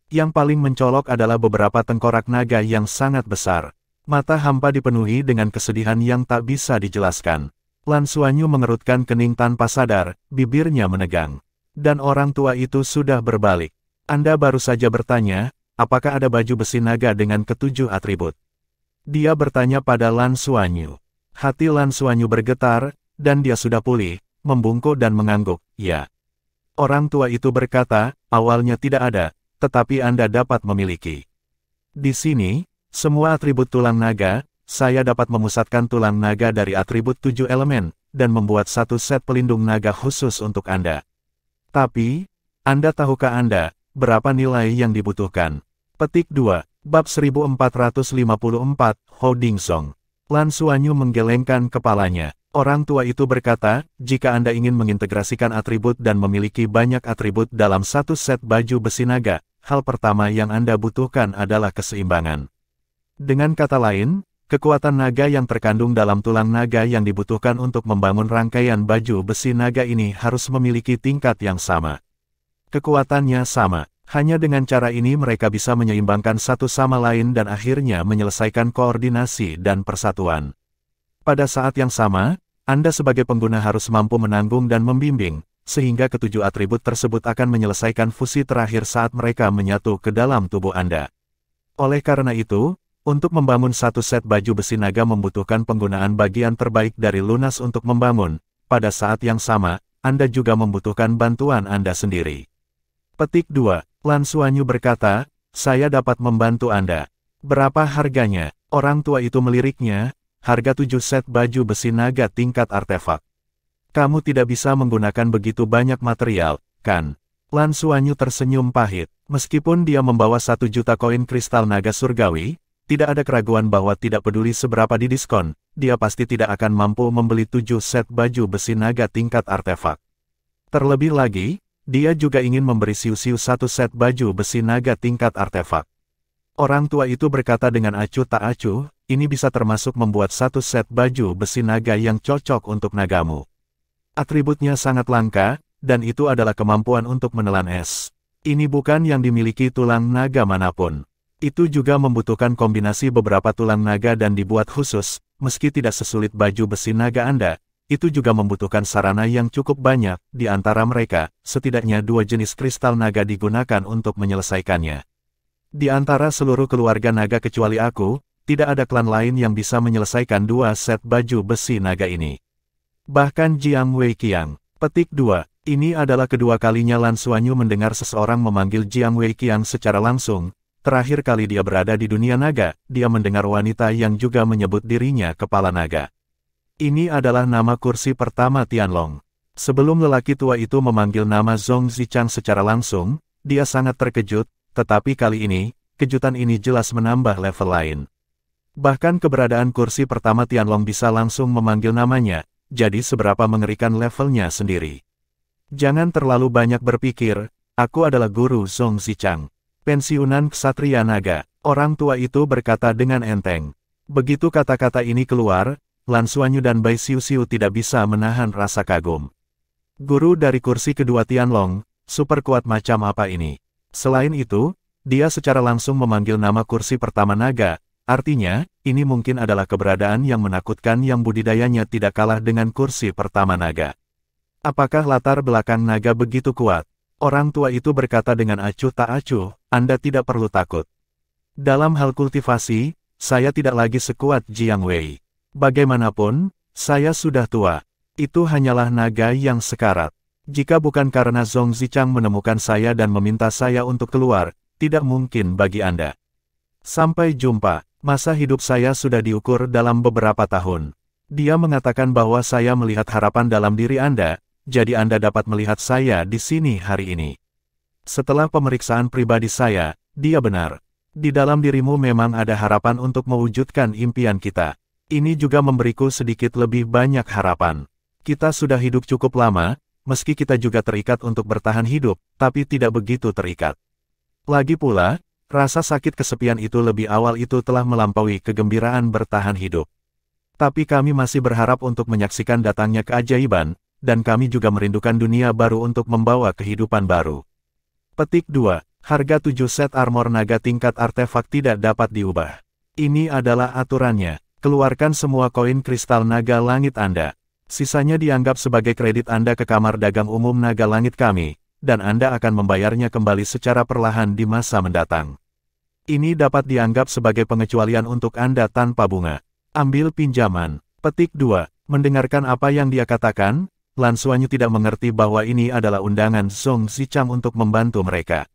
Yang paling mencolok adalah beberapa tengkorak naga yang sangat besar. Mata hampa dipenuhi dengan kesedihan yang tak bisa dijelaskan. Lan Xuanyu mengerutkan kening tanpa sadar, bibirnya menegang. Dan orang tua itu sudah berbalik. Anda baru saja bertanya, apakah ada baju besi naga dengan ke-7 atribut? Dia bertanya pada Lan Xuanyu. Hati Lan Xuanyu bergetar, dan dia sudah pulih, membungkuk dan mengangguk, ya. Orang tua itu berkata, awalnya tidak ada, tetapi Anda dapat memiliki. Di sini, semua atribut tulang naga, saya dapat memusatkan tulang naga dari atribut 7 elemen, dan membuat satu set pelindung naga khusus untuk Anda. Tapi, Anda tahukah Anda, berapa nilai yang dibutuhkan? Petik 2. Bab 1454, Ho Ding Song. Lan Suanyu menggelengkan kepalanya. Orang tua itu berkata, jika Anda ingin mengintegrasikan atribut dan memiliki banyak atribut dalam satu set baju besi naga, hal pertama yang Anda butuhkan adalah keseimbangan. Dengan kata lain, kekuatan naga yang terkandung dalam tulang naga yang dibutuhkan untuk membangun rangkaian baju besi naga ini harus memiliki tingkat yang sama. Kekuatannya sama. Hanya dengan cara ini mereka bisa menyeimbangkan satu sama lain dan akhirnya menyelesaikan koordinasi dan persatuan. Pada saat yang sama, Anda sebagai pengguna harus mampu menanggung dan membimbing, sehingga ketujuh atribut tersebut akan menyelesaikan fusi terakhir saat mereka menyatu ke dalam tubuh Anda. Oleh karena itu, untuk membangun satu set baju besi naga membutuhkan penggunaan bagian terbaik dari lunas untuk membangun. Pada saat yang sama, Anda juga membutuhkan bantuan Anda sendiri. Petik 2. Lan Suanyu berkata, saya dapat membantu Anda. Berapa harganya? Orang tua itu meliriknya, harga 7 set baju besi naga tingkat artefak. Kamu tidak bisa menggunakan begitu banyak material, kan? Lan Suanyu tersenyum pahit. Meskipun dia membawa 1 juta koin kristal naga surgawi, tidak ada keraguan bahwa tidak peduli seberapa didiskon, dia pasti tidak akan mampu membeli 7 set baju besi naga tingkat artefak. Terlebih lagi, dia juga ingin memberi Siu-Siu 1 set baju besi naga tingkat artefak. Orang tua itu berkata dengan acuh tak acuh, ini bisa termasuk membuat 1 set baju besi naga yang cocok untuk nagamu. Atributnya sangat langka, dan itu adalah kemampuan untuk menelan es. Ini bukan yang dimiliki tulang naga manapun. Itu juga membutuhkan kombinasi beberapa tulang naga dan dibuat khusus, meski tidak sesulit baju besi naga Anda. Itu juga membutuhkan sarana yang cukup banyak, di antara mereka, setidaknya 2 jenis kristal naga digunakan untuk menyelesaikannya. Di antara seluruh keluarga naga kecuali aku, tidak ada klan lain yang bisa menyelesaikan 2 set baju besi naga ini. Bahkan Jiang Weiqiang. Petik 2. Ini adalah kedua kalinya Lan Suanyu mendengar seseorang memanggil Jiang Weiqiang secara langsung. Terakhir kali dia berada di dunia naga, dia mendengar wanita yang juga menyebut dirinya kepala naga. Ini adalah nama kursi pertama Tianlong. Sebelum lelaki tua itu memanggil nama Zhong Zichang secara langsung, dia sangat terkejut, tetapi kali ini, kejutan ini jelas menambah level lain. Bahkan keberadaan kursi pertama Tianlong bisa langsung memanggil namanya, jadi seberapa mengerikan levelnya sendiri. Jangan terlalu banyak berpikir, aku adalah guru Zhong Zichang. Pensiunan Ksatria Naga, orang tua itu berkata dengan enteng. Begitu kata-kata ini keluar, Lan Suanyu dan Bai Siu-Siu tidak bisa menahan rasa kagum. Guru dari kursi kedua Tianlong, super kuat macam apa ini? Selain itu, dia secara langsung memanggil nama kursi pertama naga, artinya, ini mungkin adalah keberadaan yang menakutkan yang budidayanya tidak kalah dengan kursi pertama naga. Apakah latar belakang naga begitu kuat? Orang tua itu berkata dengan acuh tak acuh, Anda tidak perlu takut. Dalam hal kultivasi, saya tidak lagi sekuat Jiang Wei. Bagaimanapun, saya sudah tua. Itu hanyalah naga yang sekarat. Jika bukan karena Zhong Zichang menemukan saya dan meminta saya untuk keluar, tidak mungkin bagi Anda. Sampai jumpa, masa hidup saya sudah diukur dalam beberapa tahun. Dia mengatakan bahwa saya melihat harapan dalam diri Anda, jadi Anda dapat melihat saya di sini hari ini. Setelah pemeriksaan pribadi saya, dia benar. Di dalam dirimu memang ada harapan untuk mewujudkan impian kita. Ini juga memberiku sedikit lebih banyak harapan. Kita sudah hidup cukup lama, meski kita juga terikat untuk bertahan hidup, tapi tidak begitu terikat. Lagi pula, rasa sakit kesepian itu lebih awal itu telah melampaui kegembiraan bertahan hidup. Tapi kami masih berharap untuk menyaksikan datangnya keajaiban, dan kami juga merindukan dunia baru untuk membawa kehidupan baru. Petik 2. Harga 7 set armor naga tingkat artefak tidak dapat diubah. Ini adalah aturannya. Keluarkan semua koin kristal naga langit Anda. Sisanya dianggap sebagai kredit Anda ke kamar dagang umum naga langit kami, dan Anda akan membayarnya kembali secara perlahan di masa mendatang. Ini dapat dianggap sebagai pengecualian untuk Anda tanpa bunga. Ambil pinjaman. Petik 2. Mendengarkan apa yang dia katakan, Lan Suanyu tidak mengerti bahwa ini adalah undangan Zhong Zichang untuk membantu mereka.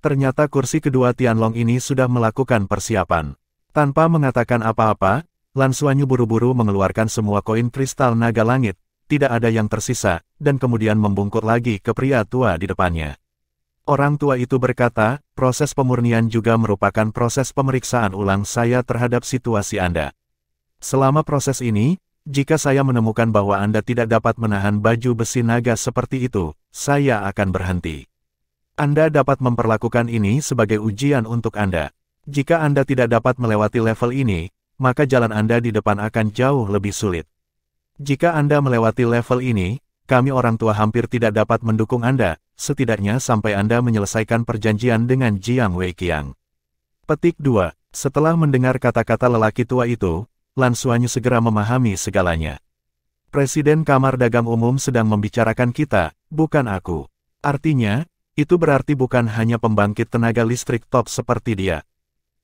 Ternyata kursi kedua Tianlong ini sudah melakukan persiapan. Tanpa mengatakan apa-apa, Lan Suanyu buru-buru mengeluarkan semua koin kristal naga langit, tidak ada yang tersisa, dan kemudian membungkuk lagi ke pria tua di depannya. Orang tua itu berkata, proses pemurnian juga merupakan proses pemeriksaan ulang saya terhadap situasi Anda. Selama proses ini, jika saya menemukan bahwa Anda tidak dapat menahan baju besi naga seperti itu, saya akan berhenti. Anda dapat memperlakukan ini sebagai ujian untuk Anda. Jika Anda tidak dapat melewati level ini, maka jalan Anda di depan akan jauh lebih sulit. Jika Anda melewati level ini, kami orang tua hampir tidak dapat mendukung Anda, setidaknya sampai Anda menyelesaikan perjanjian dengan Jiang Weiqiang. Petik 2. Setelah mendengar kata-kata lelaki tua itu, Lan Xuanyu segera memahami segalanya. Presiden Kamar Dagang Umum sedang membicarakan kita, bukan aku. Artinya, itu berarti bukan hanya pembangkit tenaga listrik top seperti dia.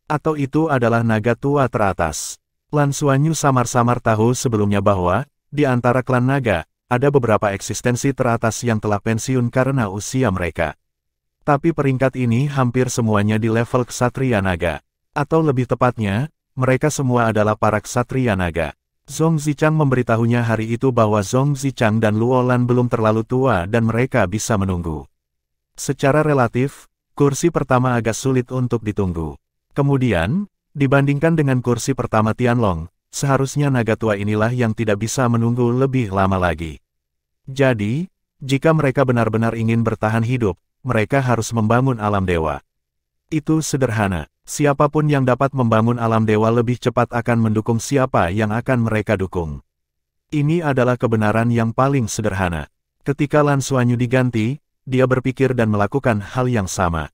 Atau itu adalah naga tua teratas. Lan Xuanyu samar-samar tahu sebelumnya bahwa, di antara klan naga, ada beberapa eksistensi teratas yang telah pensiun karena usia mereka. Tapi peringkat ini hampir semuanya di level ksatria naga. Atau lebih tepatnya, mereka semua adalah para ksatria naga. Zhong Zichang memberitahunya hari itu bahwa Zhong Zichang dan Luo Lan belum terlalu tua dan mereka bisa menunggu. Secara relatif, kursi pertama agak sulit untuk ditunggu. Kemudian, dibandingkan dengan kursi pertama Tianlong, seharusnya naga tua inilah yang tidak bisa menunggu lebih lama lagi. Jadi, jika mereka benar-benar ingin bertahan hidup, mereka harus membangun alam dewa. Itu sederhana. Siapapun yang dapat membangun alam dewa lebih cepat akan mendukung siapa yang akan mereka dukung. Ini adalah kebenaran yang paling sederhana. Ketika Lan Xuanyu diganti, dia berpikir dan melakukan hal yang sama.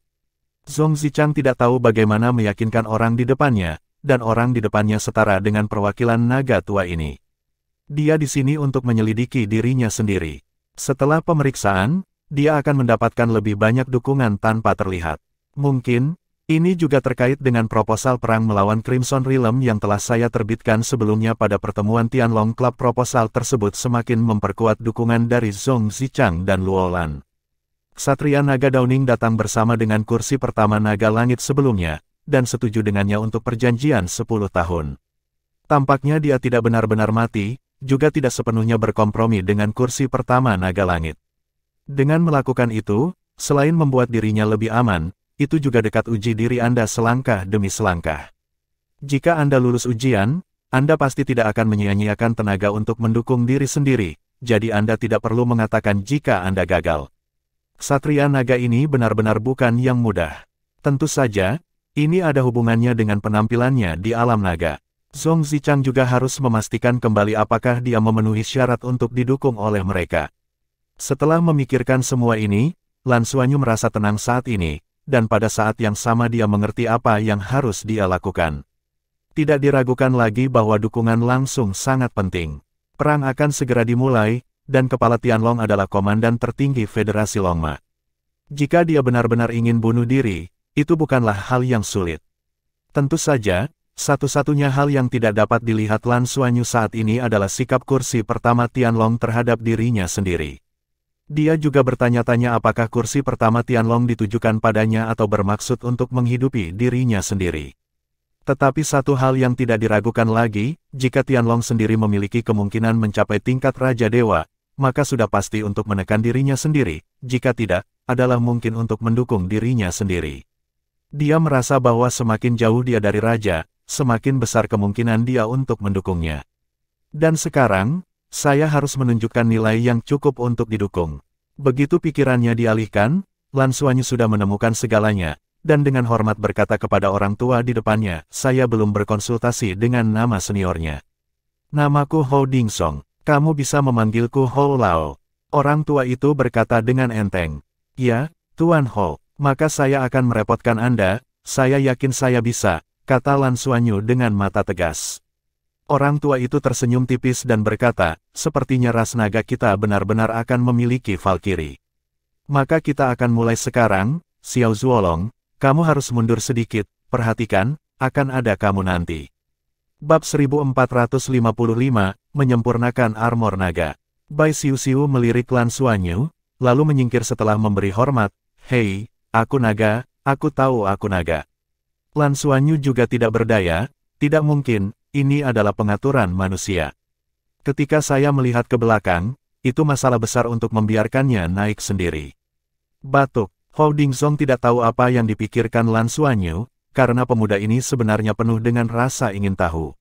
Zhong Zichang tidak tahu bagaimana meyakinkan orang di depannya, dan orang di depannya setara dengan perwakilan naga tua ini. Dia di sini untuk menyelidiki dirinya sendiri. Setelah pemeriksaan, dia akan mendapatkan lebih banyak dukungan tanpa terlihat. Mungkin, ini juga terkait dengan proposal perang melawan Crimson Realm yang telah saya terbitkan sebelumnya pada pertemuan Tianlong Club. Proposal tersebut semakin memperkuat dukungan dari Zhong Zichang dan Luo Lan. Ksatria Naga Downing datang bersama dengan kursi pertama Naga Langit sebelumnya, dan setuju dengannya untuk perjanjian 10 tahun. Tampaknya dia tidak benar-benar mati, juga tidak sepenuhnya berkompromi dengan kursi pertama Naga Langit. Dengan melakukan itu, selain membuat dirinya lebih aman, itu juga dekat uji diri Anda selangkah demi selangkah. Jika Anda lulus ujian, Anda pasti tidak akan menyia-nyiakan tenaga untuk mendukung diri sendiri, jadi Anda tidak perlu mengatakan jika Anda gagal. Ksatria naga ini benar-benar bukan yang mudah. Tentu saja, ini ada hubungannya dengan penampilannya di alam naga. Zhong Zichang juga harus memastikan kembali apakah dia memenuhi syarat untuk didukung oleh mereka. Setelah memikirkan semua ini, Lan Xuanyu merasa tenang saat ini, dan pada saat yang sama dia mengerti apa yang harus dia lakukan. Tidak diragukan lagi bahwa dukungan langsung sangat penting. Perang akan segera dimulai, dan Kepala Tianlong adalah komandan tertinggi Federasi Longma. Jika dia benar-benar ingin bunuh diri, itu bukanlah hal yang sulit. Tentu saja, satu-satunya hal yang tidak dapat dilihat Lan Xuanyu saat ini adalah sikap kursi pertama Tianlong terhadap dirinya sendiri. Dia juga bertanya-tanya apakah kursi pertama Tianlong ditujukan padanya atau bermaksud untuk menghidupi dirinya sendiri. Tetapi satu hal yang tidak diragukan lagi, jika Tianlong sendiri memiliki kemungkinan mencapai tingkat Raja Dewa, maka sudah pasti untuk menekan dirinya sendiri, jika tidak, adalah mungkin untuk mendukung dirinya sendiri. Dia merasa bahwa semakin jauh dia dari Raja, semakin besar kemungkinan dia untuk mendukungnya. Dan sekarang, saya harus menunjukkan nilai yang cukup untuk didukung. Begitu pikirannya dialihkan, Lan Xuanyu sudah menemukan segalanya, dan dengan hormat berkata kepada orang tua di depannya, saya belum berkonsultasi dengan nama seniornya. Namaku Hou Dingsong. Kamu bisa memanggilku Hou Lao. Orang tua itu berkata dengan enteng. Ya, Tuan Hou, maka saya akan merepotkan Anda, saya yakin saya bisa, kata Lan Xuanyu dengan mata tegas. Orang tua itu tersenyum tipis dan berkata, sepertinya ras naga kita benar-benar akan memiliki Valkyrie. Maka kita akan mulai sekarang, Xiao Zuolong, kamu harus mundur sedikit, perhatikan, akan ada kamu nanti. Bab 1455, menyempurnakan armor naga. Bai Xiu melirik Lan Xuanyu, lalu menyingkir setelah memberi hormat, hei, aku naga, aku tahu aku naga. Lan Xuanyu juga tidak berdaya, tidak mungkin, ini adalah pengaturan manusia. Ketika saya melihat ke belakang, itu masalah besar untuk membiarkannya naik sendiri. Batuk, Hou Dingsong tidak tahu apa yang dipikirkan Lan Xuanyu, karena pemuda ini sebenarnya penuh dengan rasa ingin tahu.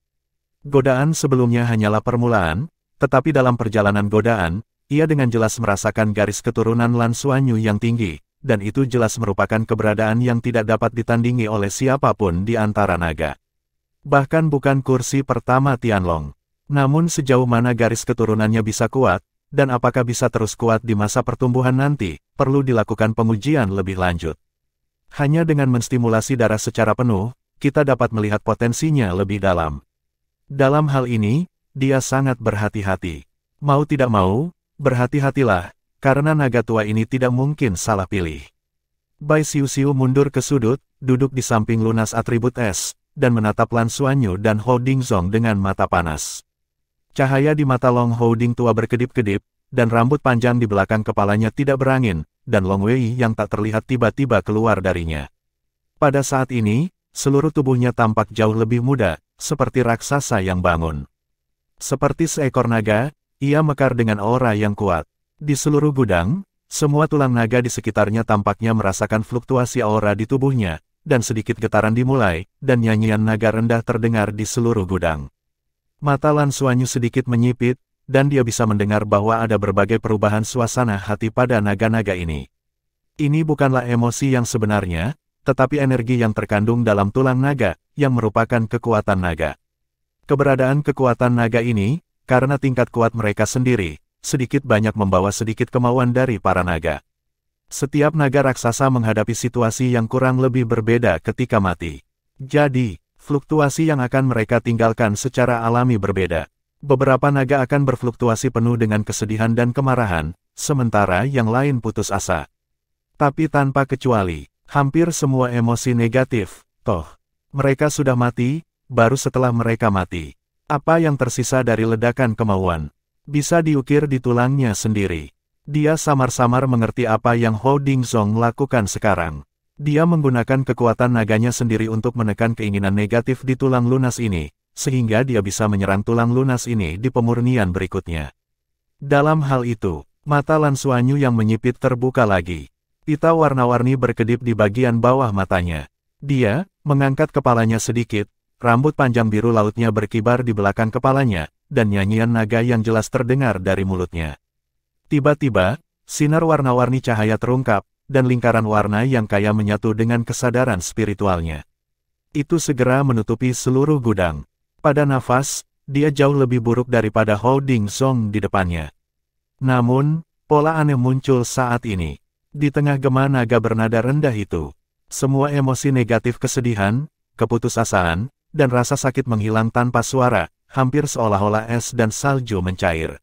Godaan sebelumnya hanyalah permulaan, tetapi dalam perjalanan godaan, ia dengan jelas merasakan garis keturunan Lan Xuanyu yang tinggi, dan itu jelas merupakan keberadaan yang tidak dapat ditandingi oleh siapapun di antara naga. Bahkan bukan kursi pertama Tianlong. Namun sejauh mana garis keturunannya bisa kuat, dan apakah bisa terus kuat di masa pertumbuhan nanti, perlu dilakukan pengujian lebih lanjut. Hanya dengan menstimulasi darah secara penuh, kita dapat melihat potensinya lebih dalam. Dalam hal ini, dia sangat berhati-hati. Mau tidak mau, berhati-hatilah, karena naga tua ini tidak mungkin salah pilih. Bai Xiuxiu mundur ke sudut, duduk di samping lunas atribut es, dan menatap Lan Xuanyu dan Hou Dingzong dengan mata panas. Cahaya di mata Long Houding tua berkedip-kedip, dan rambut panjang di belakang kepalanya tidak berangin, dan Long Wei yang tak terlihat tiba-tiba keluar darinya. Pada saat ini, seluruh tubuhnya tampak jauh lebih muda, seperti raksasa yang bangun. Seperti seekor naga, ia mekar dengan aura yang kuat. Di seluruh gudang, semua tulang naga di sekitarnya tampaknya merasakan fluktuasi aura di tubuhnya, dan sedikit getaran dimulai, dan nyanyian naga rendah terdengar di seluruh gudang. Mata Lan Xuanyu sedikit menyipit, dan dia bisa mendengar bahwa ada berbagai perubahan suasana hati pada naga-naga ini. Ini bukanlah emosi yang sebenarnya, tetapi energi yang terkandung dalam tulang naga, yang merupakan kekuatan naga. Keberadaan kekuatan naga ini, karena tingkat kuat mereka sendiri, sedikit banyak membawa sedikit kemauan dari para naga. Setiap naga raksasa menghadapi situasi yang kurang lebih berbeda ketika mati. Jadi, fluktuasi yang akan mereka tinggalkan secara alami berbeda. Beberapa naga akan berfluktuasi penuh dengan kesedihan dan kemarahan, sementara yang lain putus asa. Tapi tanpa kecuali, hampir semua emosi negatif, toh, mereka sudah mati, baru setelah mereka mati. Apa yang tersisa dari ledakan kemauan? Bisa diukir di tulangnya sendiri. Dia samar-samar mengerti apa yang Hou Dingzong lakukan sekarang. Dia menggunakan kekuatan naganya sendiri untuk menekan keinginan negatif di tulang lunas ini, sehingga dia bisa menyerang tulang lunas ini di pemurnian berikutnya. Dalam hal itu, mata Lan Xuanyu yang menyipit terbuka lagi. Pita warna-warni berkedip di bagian bawah matanya. Dia mengangkat kepalanya sedikit, rambut panjang biru lautnya berkibar di belakang kepalanya, dan nyanyian naga yang jelas terdengar dari mulutnya. Tiba-tiba, sinar warna-warni cahaya terungkap, dan lingkaran warna yang kaya menyatu dengan kesadaran spiritualnya. Itu segera menutupi seluruh gudang. Pada nafas, dia jauh lebih buruk daripada Hou Dingzong di depannya. Namun, pola aneh muncul saat ini. Di tengah gema naga bernada rendah itu, semua emosi negatif kesedihan, keputusasaan, dan rasa sakit menghilang tanpa suara, hampir seolah-olah es dan salju mencair.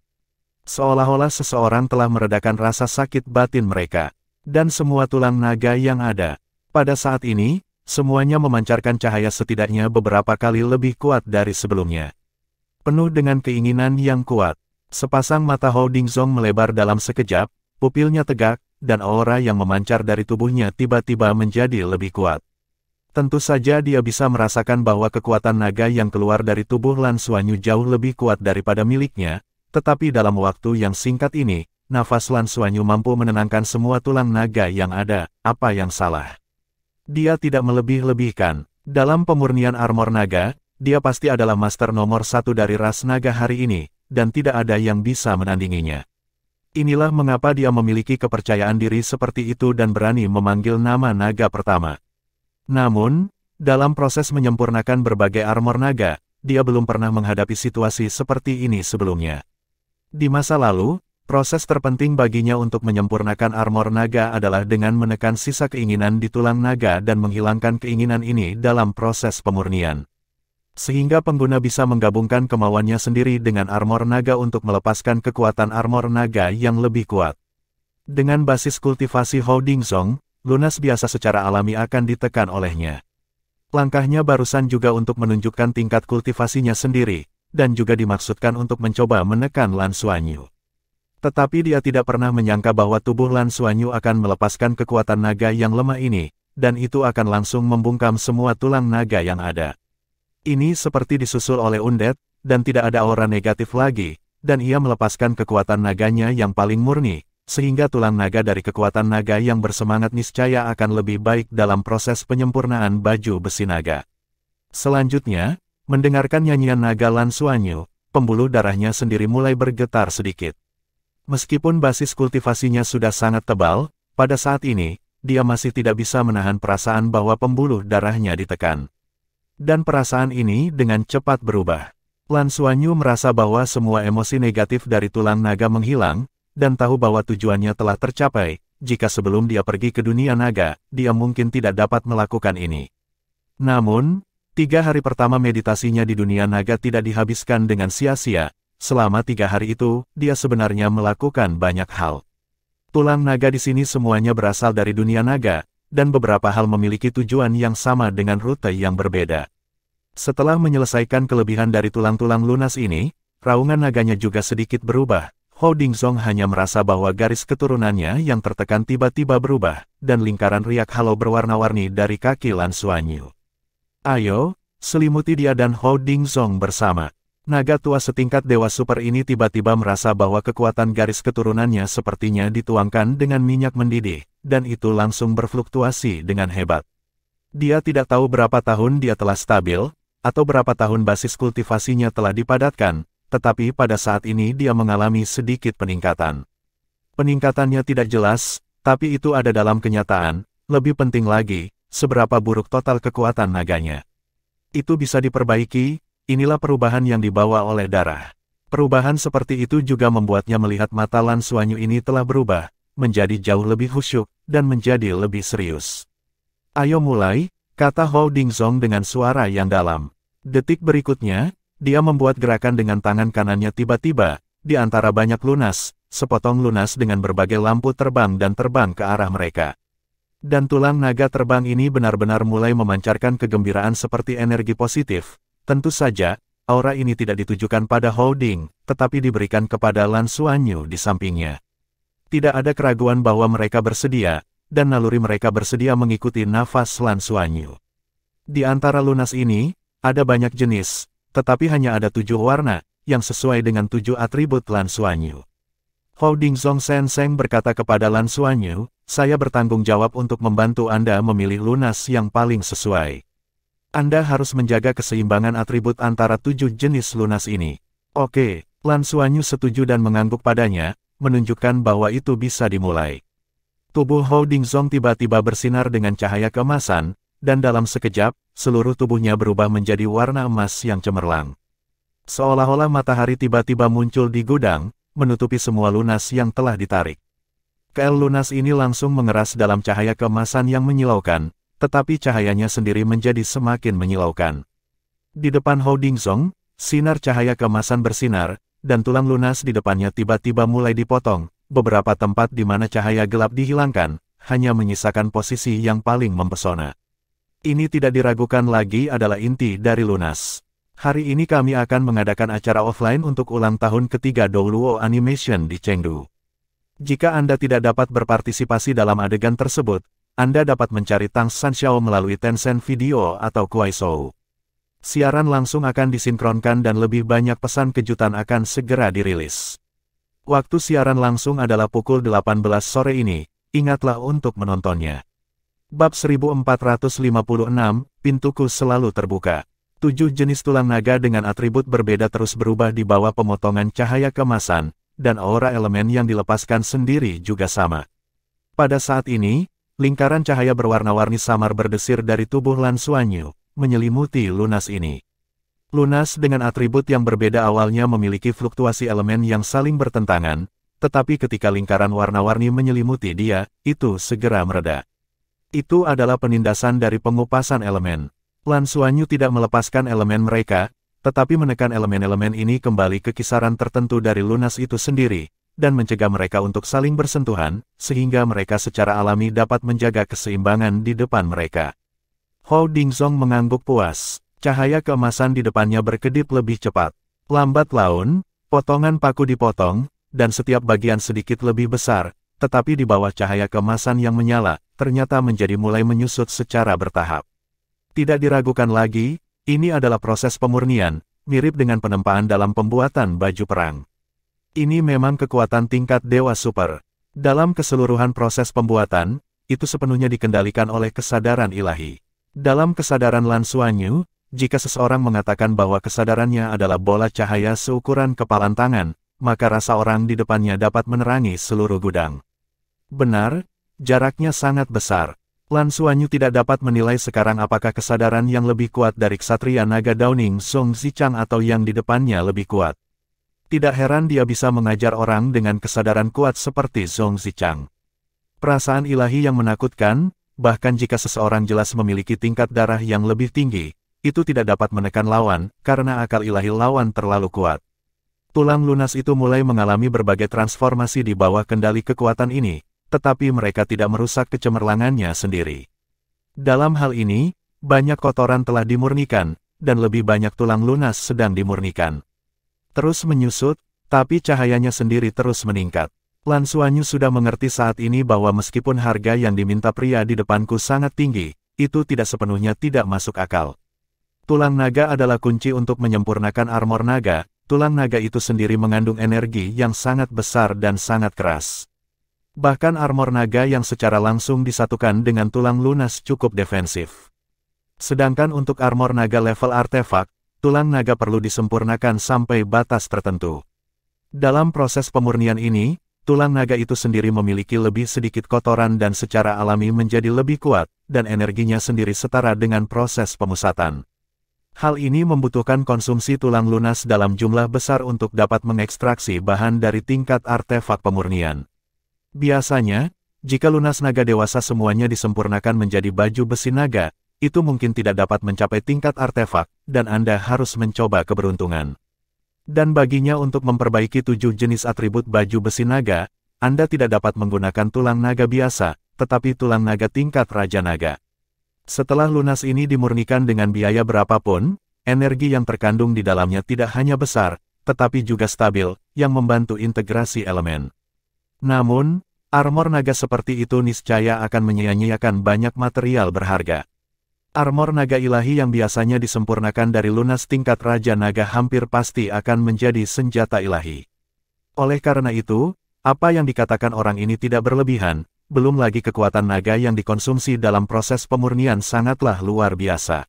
Seolah-olah seseorang telah meredakan rasa sakit batin mereka, dan semua tulang naga yang ada. Pada saat ini, semuanya memancarkan cahaya setidaknya beberapa kali lebih kuat dari sebelumnya. Penuh dengan keinginan yang kuat, sepasang mata Hou Dingzong melebar dalam sekejap, pupilnya tegak, dan aura yang memancar dari tubuhnya tiba-tiba menjadi lebih kuat. Tentu saja dia bisa merasakan bahwa kekuatan naga yang keluar dari tubuh Lan Xuanyu jauh lebih kuat daripada miliknya, tetapi dalam waktu yang singkat ini, nafas Lan Xuanyu mampu menenangkan semua tulang naga yang ada. Apa yang salah? Dia tidak melebih-lebihkan. Dalam pemurnian armor naga, dia pasti adalah master nomor 1 dari ras naga hari ini, dan tidak ada yang bisa menandinginya. Inilah mengapa dia memiliki kepercayaan diri seperti itu dan berani memanggil nama naga pertama. Namun, dalam proses menyempurnakan berbagai armor naga, dia belum pernah menghadapi situasi seperti ini sebelumnya. Di masa lalu, proses terpenting baginya untuk menyempurnakan armor naga adalah dengan menekan sisa keinginan di tulang naga dan menghilangkan keinginan ini dalam proses pemurnian. Sehingga pengguna bisa menggabungkan kemauannya sendiri dengan armor naga untuk melepaskan kekuatan armor naga yang lebih kuat. Dengan basis kultivasi Hou Dingzong, lunas biasa secara alami akan ditekan olehnya. Langkahnya barusan juga untuk menunjukkan tingkat kultivasinya sendiri, dan juga dimaksudkan untuk mencoba menekan Lan Xuanyu. Tetapi dia tidak pernah menyangka bahwa tubuh Lan Xuanyu akan melepaskan kekuatan naga yang lemah ini, dan itu akan langsung membungkam semua tulang naga yang ada. Ini seperti disusul oleh undet, dan tidak ada aura negatif lagi, dan ia melepaskan kekuatan naganya yang paling murni, sehingga tulang naga dari kekuatan naga yang bersemangat niscaya akan lebih baik dalam proses penyempurnaan baju besi naga. Selanjutnya, Mendengarkan nyanyian naga Lan Xuanyu, pembuluh darahnya sendiri mulai bergetar sedikit. Meskipun basis kultivasinya sudah sangat tebal, pada saat ini, dia masih tidak bisa menahan perasaan bahwa pembuluh darahnya ditekan. Dan perasaan ini dengan cepat berubah. Lan Xuanyu merasa bahwa semua emosi negatif dari tulang naga menghilang, dan tahu bahwa tujuannya telah tercapai. Jika sebelum dia pergi ke dunia naga, dia mungkin tidak dapat melakukan ini. Namun, 3 hari pertama meditasinya di dunia naga tidak dihabiskan dengan sia-sia. Selama 3 hari itu, dia sebenarnya melakukan banyak hal. Tulang naga di sini semuanya berasal dari dunia naga, dan beberapa hal memiliki tujuan yang sama dengan rute yang berbeda. Setelah menyelesaikan kelebihan dari tulang-tulang lunas ini, raungan naganya juga sedikit berubah. Hou Dingzong hanya merasa bahwa garis keturunannya yang tertekan tiba-tiba berubah, dan lingkaran riak halo berwarna-warni dari kaki Lan Xuanyu. Ayo, selimuti dia dan Hou Dingzong bersama. Naga tua setingkat dewa super ini tiba-tiba merasa bahwa kekuatan garis keturunannya sepertinya dituangkan dengan minyak mendidih, dan itu langsung berfluktuasi dengan hebat. Dia tidak tahu berapa tahun dia telah stabil, atau berapa tahun basis kultivasinya telah dipadatkan, tetapi pada saat ini dia mengalami sedikit peningkatan. Peningkatannya tidak jelas, tapi itu ada dalam kenyataan. Lebih penting lagi, seberapa buruk total kekuatan naganya. Itu bisa diperbaiki, inilah perubahan yang dibawa oleh darah. Perubahan seperti itu juga membuatnya melihat mata Lan Xuanyu ini telah berubah, menjadi jauh lebih khusyuk, dan menjadi lebih serius. Ayo mulai, kata Hou Dingzong dengan suara yang dalam. Detik berikutnya, dia membuat gerakan dengan tangan kanannya tiba-tiba, di antara banyak lunas, sepotong lunas dengan berbagai lampu terbang dan terbang ke arah mereka. Dan tulang naga terbang ini benar-benar mulai memancarkan kegembiraan seperti energi positif. Tentu saja, aura ini tidak ditujukan pada Hou Ding, tetapi diberikan kepada Lan Xuanyu di sampingnya. Tidak ada keraguan bahwa mereka bersedia, dan naluri mereka bersedia mengikuti nafas Lan Xuanyu. Di antara lunas ini, ada banyak jenis, tetapi hanya ada 7 warna, yang sesuai dengan 7 atribut Lan Xuanyu. Hou Dingzong Senseng berkata kepada Lan Xuanyu, saya bertanggung jawab untuk membantu Anda memilih lunas yang paling sesuai. Anda harus menjaga keseimbangan atribut antara 7 jenis lunas ini. Oke, Lan Xuanyu setuju dan mengangguk padanya, menunjukkan bahwa itu bisa dimulai. Tubuh Hou Dingzong tiba-tiba bersinar dengan cahaya keemasan, dan dalam sekejap, seluruh tubuhnya berubah menjadi warna emas yang cemerlang. Seolah-olah matahari tiba-tiba muncul di gudang, menutupi semua lunas yang telah ditarik. Kel lunas ini langsung mengeras dalam cahaya keemasan yang menyilaukan, tetapi cahayanya sendiri menjadi semakin menyilaukan. Di depan Hou Dingzong, sinar cahaya keemasan bersinar, dan tulang lunas di depannya tiba-tiba mulai dipotong. Beberapa tempat di mana cahaya gelap dihilangkan, hanya menyisakan posisi yang paling mempesona. Ini tidak diragukan lagi adalah inti dari lunas. Hari ini kami akan mengadakan acara offline untuk ulang tahun ketiga Douluo Animation di Chengdu. Jika Anda tidak dapat berpartisipasi dalam adegan tersebut, Anda dapat mencari Tang Sanxiao melalui Tencent Video atau Kuaishou. Siaran langsung akan disinkronkan dan lebih banyak pesan kejutan akan segera dirilis. Waktu siaran langsung adalah pukul 18 sore ini, ingatlah untuk menontonnya. Bab 1456, pintuku selalu terbuka. 7 jenis tulang naga dengan atribut berbeda terus berubah di bawah pemotongan cahaya keemasan, dan aura elemen yang dilepaskan sendiri juga sama. Pada saat ini, lingkaran cahaya berwarna-warni samar berdesir dari tubuh Lan Xuanyu, menyelimuti lunas ini. Lunas dengan atribut yang berbeda awalnya memiliki fluktuasi elemen yang saling bertentangan, tetapi ketika lingkaran warna-warni menyelimuti dia, itu segera mereda. Itu adalah penindasan dari pengupasan elemen. Lan Xuanyu tidak melepaskan elemen mereka, tetapi menekan elemen-elemen ini kembali ke kisaran tertentu dari lunas itu sendiri, dan mencegah mereka untuk saling bersentuhan, sehingga mereka secara alami dapat menjaga keseimbangan di depan mereka. Hou Dingzong mengangguk puas. Cahaya keemasan di depannya berkedip lebih cepat. Lambat laun, potongan paku dipotong, dan setiap bagian sedikit lebih besar, tetapi di bawah cahaya keemasan yang menyala, ternyata menjadi mulai menyusut secara bertahap. Tidak diragukan lagi, ini adalah proses pemurnian, mirip dengan penempaan dalam pembuatan baju perang. Ini memang kekuatan tingkat dewa super. Dalam keseluruhan proses pembuatan, itu sepenuhnya dikendalikan oleh kesadaran ilahi. Dalam kesadaran Lan Xuanyu, jika seseorang mengatakan bahwa kesadarannya adalah bola cahaya seukuran kepalan tangan, maka rasa orang di depannya dapat menerangi seluruh gudang. Benar, jaraknya sangat besar. Lan Xuanyu tidak dapat menilai sekarang apakah kesadaran yang lebih kuat dari Ksatria Naga Downing Zhong Zichang atau yang di depannya lebih kuat. Tidak heran dia bisa mengajar orang dengan kesadaran kuat seperti Zhong Zichang. Perasaan ilahi yang menakutkan, bahkan jika seseorang jelas memiliki tingkat darah yang lebih tinggi, itu tidak dapat menekan lawan, karena akal ilahi lawan terlalu kuat. Tulang lunas itu mulai mengalami berbagai transformasi di bawah kendali kekuatan ini, tetapi mereka tidak merusak kecemerlangannya sendiri. Dalam hal ini, banyak kotoran telah dimurnikan, dan lebih banyak tulang lunas sedang dimurnikan. Terus menyusut, tapi cahayanya sendiri terus meningkat. Lan Xuanyu sudah mengerti saat ini bahwa meskipun harga yang diminta pria di depanku sangat tinggi, itu tidak sepenuhnya tidak masuk akal. Tulang naga adalah kunci untuk menyempurnakan armor naga. Tulang naga itu sendiri mengandung energi yang sangat besar dan sangat keras. Bahkan armor naga yang secara langsung disatukan dengan tulang lunas cukup defensif. Sedangkan untuk armor naga level artefak, tulang naga perlu disempurnakan sampai batas tertentu. Dalam proses pemurnian ini, tulang naga itu sendiri memiliki lebih sedikit kotoran dan secara alami menjadi lebih kuat, dan energinya sendiri setara dengan proses pemusatan. Hal ini membutuhkan konsumsi tulang lunas dalam jumlah besar untuk dapat mengekstraksi bahan dari tingkat artefak pemurnian. Biasanya, jika lunas naga dewasa semuanya disempurnakan menjadi baju besi naga, itu mungkin tidak dapat mencapai tingkat artefak, dan Anda harus mencoba keberuntungan. Dan baginya untuk memperbaiki 7 jenis atribut baju besi naga, Anda tidak dapat menggunakan tulang naga biasa, tetapi tulang naga tingkat Raja Naga. Setelah lunas ini dimurnikan dengan biaya berapapun, energi yang terkandung di dalamnya tidak hanya besar, tetapi juga stabil, yang membantu integrasi elemen. Namun, armor naga seperti itu niscaya akan menyia-nyiakan banyak material berharga. Armor naga ilahi yang biasanya disempurnakan dari lunas tingkat Raja Naga hampir pasti akan menjadi senjata ilahi. Oleh karena itu, apa yang dikatakan orang ini tidak berlebihan, belum lagi kekuatan naga yang dikonsumsi dalam proses pemurnian sangatlah luar biasa.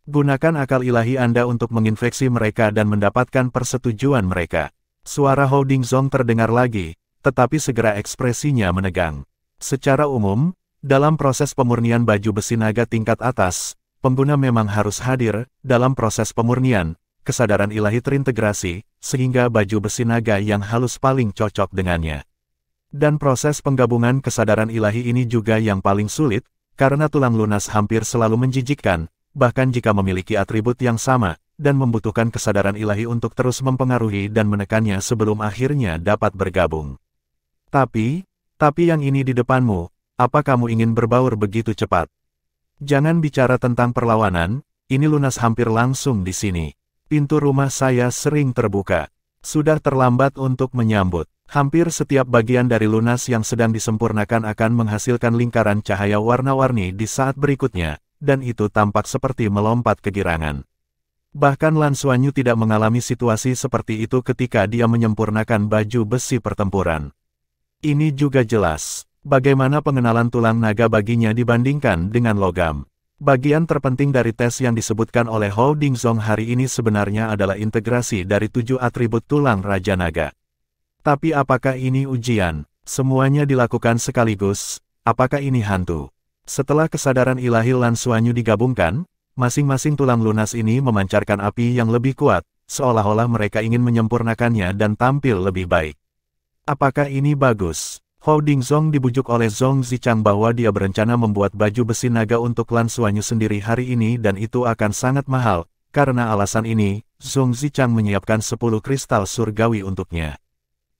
Gunakan akal ilahi Anda untuk menginfeksi mereka dan mendapatkan persetujuan mereka. Suara Hou Dingzong terdengar lagi, tetapi segera ekspresinya menegang. Secara umum, dalam proses pemurnian baju besi naga tingkat atas, pengguna memang harus hadir. Dalam proses pemurnian, kesadaran ilahi terintegrasi, sehingga baju besi naga yang halus paling cocok dengannya. Dan proses penggabungan kesadaran ilahi ini juga yang paling sulit, karena tulang lunas hampir selalu menjijikkan, bahkan jika memiliki atribut yang sama, dan membutuhkan kesadaran ilahi untuk terus mempengaruhi dan menekannya sebelum akhirnya dapat bergabung. Tapi yang ini di depanmu, apa kamu ingin berbaur begitu cepat? Jangan bicara tentang perlawanan, ini lunas hampir langsung di sini. Pintu rumah saya sering terbuka. Sudah terlambat untuk menyambut. Hampir setiap bagian dari lunas yang sedang disempurnakan akan menghasilkan lingkaran cahaya warna-warni di saat berikutnya, dan itu tampak seperti melompat kegirangan. Bahkan Lan Xuanyu tidak mengalami situasi seperti itu ketika dia menyempurnakan baju besi pertempuran. Ini juga jelas, bagaimana pengenalan tulang naga baginya dibandingkan dengan logam. Bagian terpenting dari tes yang disebutkan oleh Hou Dingzong hari ini sebenarnya adalah integrasi dari 7 atribut tulang Raja Naga. Tapi apakah ini ujian? Semuanya dilakukan sekaligus, apakah ini hantu? Setelah kesadaran ilahi Lan Xuanyu digabungkan, masing-masing tulang lunas ini memancarkan api yang lebih kuat, seolah-olah mereka ingin menyempurnakannya dan tampil lebih baik. Apakah ini bagus? Hou Dingzong dibujuk oleh Zhong Zichang bahwa dia berencana membuat baju besi naga untuk Lan Xuanyu sendiri hari ini dan itu akan sangat mahal. Karena alasan ini, Zhong Zichang menyiapkan 10 kristal surgawi untuknya.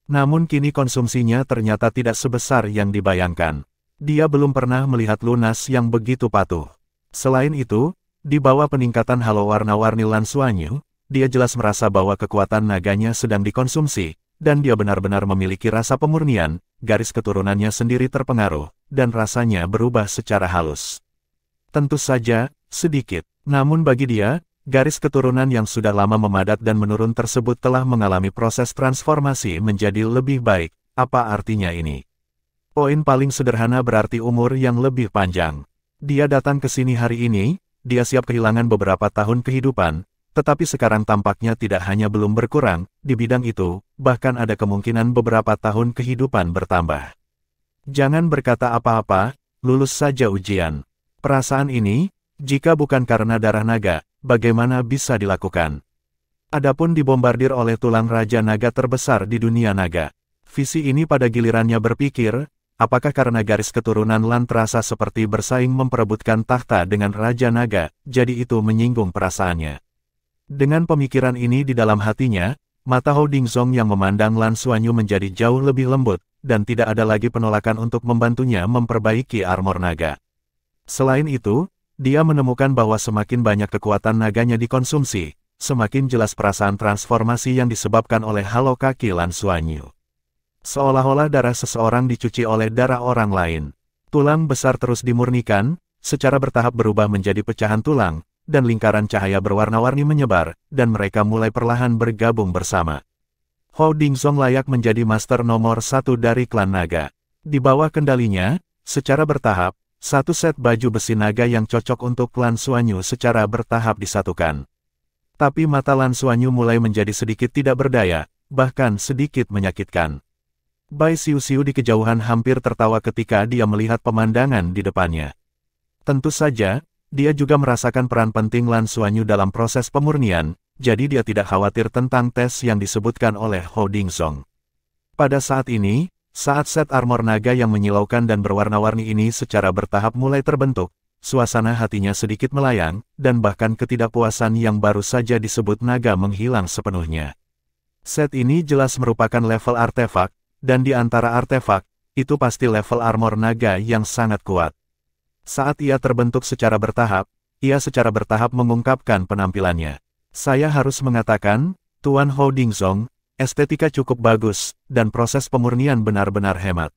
Namun kini konsumsinya ternyata tidak sebesar yang dibayangkan. Dia belum pernah melihat lunas yang begitu patuh. Selain itu, di bawah peningkatan halo warna-warni Lan Xuanyu, dia jelas merasa bahwa kekuatan naganya sedang dikonsumsi, dan dia benar-benar memiliki rasa pemurnian, garis keturunannya sendiri terpengaruh, dan rasanya berubah secara halus. Tentu saja, sedikit. Namun bagi dia, garis keturunan yang sudah lama memadat dan menurun tersebut telah mengalami proses transformasi menjadi lebih baik. Apa artinya ini? Poin paling sederhana berarti umur yang lebih panjang. Dia datang ke sini hari ini, dia siap kehilangan beberapa tahun kehidupan, tetapi sekarang tampaknya tidak hanya belum berkurang, di bidang itu, bahkan ada kemungkinan beberapa tahun kehidupan bertambah. Jangan berkata apa-apa, lulus saja ujian. Perasaan ini, jika bukan karena darah naga, bagaimana bisa dilakukan? Adapun dibombardir oleh tulang Raja Naga terbesar di dunia naga. Visi ini pada gilirannya berpikir, apakah karena garis keturunan Lan terasa seperti bersaing memperebutkan takhta dengan Raja Naga, jadi itu menyinggung perasaannya. Dengan pemikiran ini di dalam hatinya, mata Hou Dingzong yang memandang Lan Xuanyu menjadi jauh lebih lembut, dan tidak ada lagi penolakan untuk membantunya memperbaiki armor naga. Selain itu, dia menemukan bahwa semakin banyak kekuatan naganya dikonsumsi, semakin jelas perasaan transformasi yang disebabkan oleh halo kaki Lan Xuanyu. Seolah-olah darah seseorang dicuci oleh darah orang lain. Tulang besar terus dimurnikan, secara bertahap berubah menjadi pecahan tulang, dan lingkaran cahaya berwarna-warni menyebar, dan mereka mulai perlahan bergabung bersama. Hou Dingzong layak menjadi master nomor 1 dari klan naga. Di bawah kendalinya, secara bertahap, satu set baju besi naga yang cocok untuk Lan Xuanyu secara bertahap disatukan. Tapi mata Lan Xuanyu mulai menjadi sedikit tidak berdaya, bahkan sedikit menyakitkan. Bai Xiu-Xiu di kejauhan hampir tertawa ketika dia melihat pemandangan di depannya. Tentu saja, dia juga merasakan peran penting Lan Xuanyu dalam proses pemurnian, jadi dia tidak khawatir tentang tes yang disebutkan oleh Hou Dingzong. Pada saat ini, saat set armor naga yang menyilaukan dan berwarna-warni ini secara bertahap mulai terbentuk, suasana hatinya sedikit melayang, dan bahkan ketidakpuasan yang baru saja disebut naga menghilang sepenuhnya. Set ini jelas merupakan level artefak, dan di antara artefak, itu pasti level armor naga yang sangat kuat. Saat ia terbentuk secara bertahap, ia secara bertahap mengungkapkan penampilannya. Saya harus mengatakan, Tuan Hou Dingzong, estetika cukup bagus, dan proses pemurnian benar-benar hemat.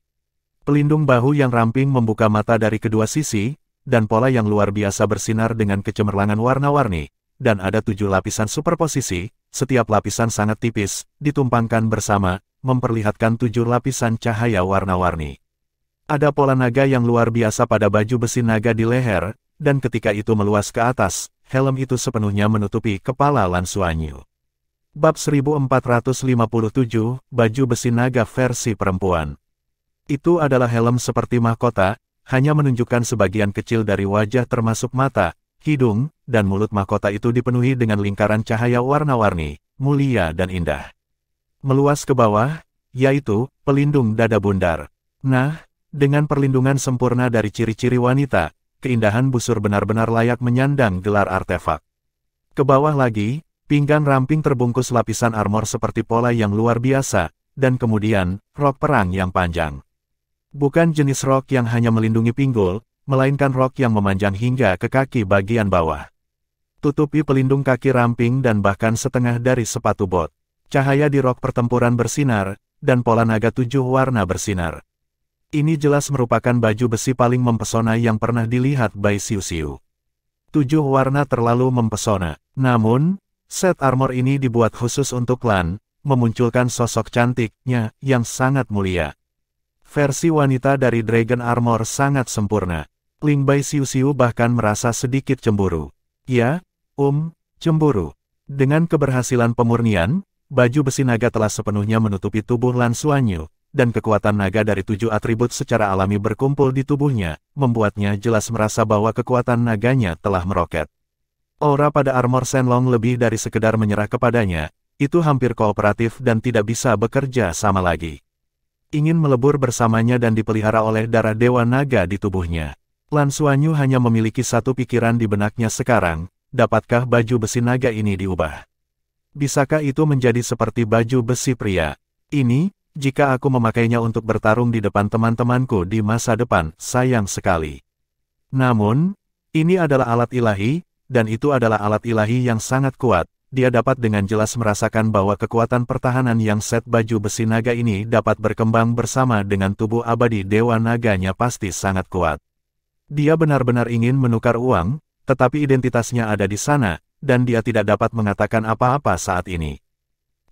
Pelindung bahu yang ramping membuka mata dari kedua sisi, dan pola yang luar biasa bersinar dengan kecemerlangan warna-warni, dan ada 7 lapisan superposisi, setiap lapisan sangat tipis, ditumpangkan bersama, memperlihatkan 7 lapisan cahaya warna-warni. Ada pola naga yang luar biasa pada baju besi naga di leher, dan ketika itu meluas ke atas, helm itu sepenuhnya menutupi kepala Lan Xuanyu. Bab 1457, Baju Besi Naga versi perempuan. Itu adalah helm seperti mahkota, hanya menunjukkan sebagian kecil dari wajah termasuk mata, hidung, dan mulut mahkota itu dipenuhi dengan lingkaran cahaya warna-warni, mulia dan indah. Meluas ke bawah, yaitu, pelindung dada bundar. Nah, dengan perlindungan sempurna dari ciri-ciri wanita, keindahan busur benar-benar layak menyandang gelar artefak. Ke bawah lagi, pinggang ramping terbungkus lapisan armor seperti pola yang luar biasa, dan kemudian, rok perang yang panjang. Bukan jenis rok yang hanya melindungi pinggul, melainkan rok yang memanjang hingga ke kaki bagian bawah. Tutupi pelindung kaki ramping dan bahkan setengah dari sepatu bot. Cahaya di rok pertempuran bersinar, dan pola naga 7 warna bersinar. Ini jelas merupakan baju besi paling mempesona yang pernah dilihat Bai Xiu-Xiu. 7 warna terlalu mempesona. Namun, set armor ini dibuat khusus untuk Lan, memunculkan sosok cantiknya yang sangat mulia. Versi wanita dari Dragon Armor sangat sempurna. Ling Bai Xiu-Xiu bahkan merasa sedikit cemburu. Ya, cemburu. Dengan keberhasilan pemurnian, baju besi naga telah sepenuhnya menutupi tubuh Lan Xuanyu, dan kekuatan naga dari 7 atribut secara alami berkumpul di tubuhnya, membuatnya jelas merasa bahwa kekuatan naganya telah meroket. Aura pada armor Shenlong lebih dari sekedar menyerah kepadanya, itu hampir kooperatif dan tidak bisa bekerja sama lagi. Ingin melebur bersamanya dan dipelihara oleh darah Dewa Naga di tubuhnya. Lan Xuanyu hanya memiliki satu pikiran di benaknya sekarang, dapatkah baju besi naga ini diubah? Bisakah itu menjadi seperti baju besi pria? Ini, jika aku memakainya untuk bertarung di depan teman-temanku di masa depan, sayang sekali. Namun, ini adalah alat ilahi, dan itu adalah alat ilahi yang sangat kuat. Dia dapat dengan jelas merasakan bahwa kekuatan pertahanan yang set baju besi naga ini dapat berkembang bersama dengan tubuh abadi Dewa Naganya pasti sangat kuat. Dia benar-benar ingin menukar uang, tetapi identitasnya ada di sana, dan dia tidak dapat mengatakan apa-apa saat ini.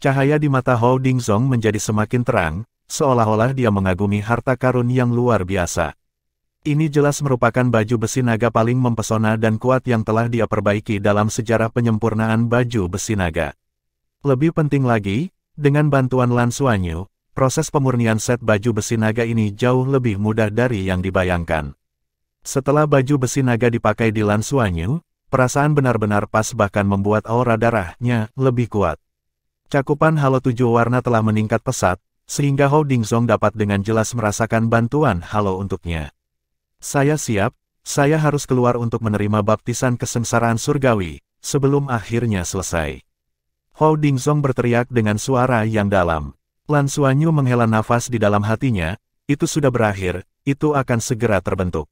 Cahaya di mata Hou Dingzong menjadi semakin terang, seolah-olah dia mengagumi harta karun yang luar biasa. Ini jelas merupakan baju besi naga paling mempesona dan kuat yang telah dia perbaiki dalam sejarah penyempurnaan baju besi naga. Lebih penting lagi, dengan bantuan Lan Xuanyu, proses pemurnian set baju besi naga ini jauh lebih mudah dari yang dibayangkan. Setelah baju besi naga dipakai di Lan Xuanyu, perasaan benar-benar pas bahkan membuat aura darahnya lebih kuat. Cakupan halo 7 warna telah meningkat pesat, sehingga Hou Dingzong dapat dengan jelas merasakan bantuan halo untuknya. Saya siap, saya harus keluar untuk menerima baptisan kesengsaraan surgawi, sebelum akhirnya selesai. Hou Dingzong berteriak dengan suara yang dalam. Lan Xuanyu menghela nafas di dalam hatinya, itu sudah berakhir, itu akan segera terbentuk.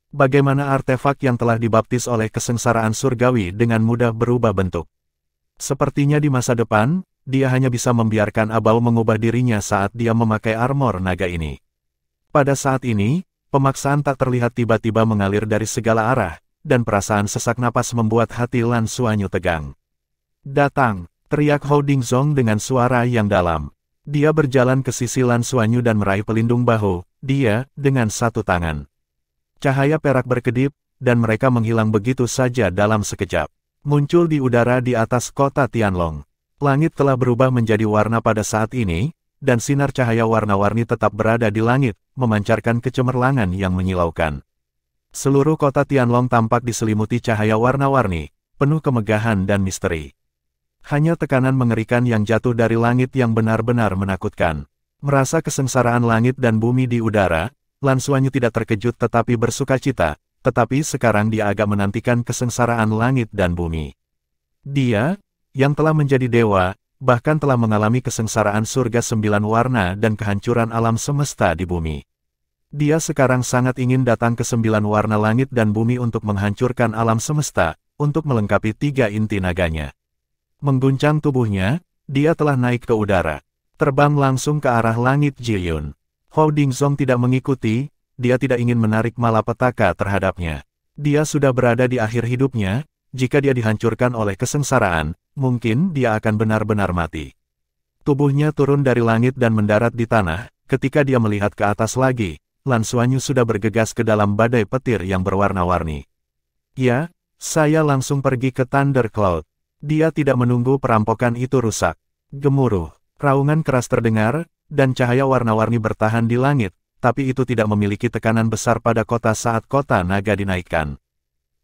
Bagaimana artefak yang telah dibaptis oleh kesengsaraan surgawi dengan mudah berubah bentuk. Sepertinya di masa depan, dia hanya bisa membiarkan Abao mengubah dirinya saat dia memakai armor naga ini. Pada saat ini, pemaksaan tak terlihat tiba-tiba mengalir dari segala arah, dan perasaan sesak napas membuat hati Lan Xuanyu tegang. "Datang!" teriak Hou Dingzong dengan suara yang dalam. Dia berjalan ke sisi Lan Xuanyu dan meraih pelindung bahu, dia, dengan satu tangan. Cahaya perak berkedip, dan mereka menghilang begitu saja dalam sekejap. Muncul di udara di atas kota Tianlong. Langit telah berubah menjadi warna pada saat ini, dan sinar cahaya warna-warni tetap berada di langit, memancarkan kecemerlangan yang menyilaukan. Seluruh kota Tianlong tampak diselimuti cahaya warna-warni, penuh kemegahan dan misteri. Hanya tekanan mengerikan yang jatuh dari langit yang benar-benar menakutkan. Merasa kesengsaraan langit dan bumi di udara, Lan Xuanyu tidak terkejut tetapi bersukacita, tetapi sekarang dia agak menantikan kesengsaraan langit dan bumi. Dia, yang telah menjadi dewa, bahkan telah mengalami kesengsaraan surga 9 warna dan kehancuran alam semesta di bumi. Dia sekarang sangat ingin datang ke 9 warna langit dan bumi untuk menghancurkan alam semesta, untuk melengkapi 3 inti naganya. Mengguncang tubuhnya, dia telah naik ke udara, terbang langsung ke arah langit Jiyun. Hou Dingzong tidak mengikuti, dia tidak ingin menarik malapetaka terhadapnya. Dia sudah berada di akhir hidupnya, jika dia dihancurkan oleh kesengsaraan, mungkin dia akan benar-benar mati. Tubuhnya turun dari langit dan mendarat di tanah, ketika dia melihat ke atas lagi, Lan Xuanyu sudah bergegas ke dalam badai petir yang berwarna-warni. Ya, saya langsung pergi ke Thunder Cloud. Dia tidak menunggu perampokan itu rusak. Gemuruh, raungan keras terdengar, dan cahaya warna-warni bertahan di langit, tapi itu tidak memiliki tekanan besar pada kota saat kota naga dinaikkan.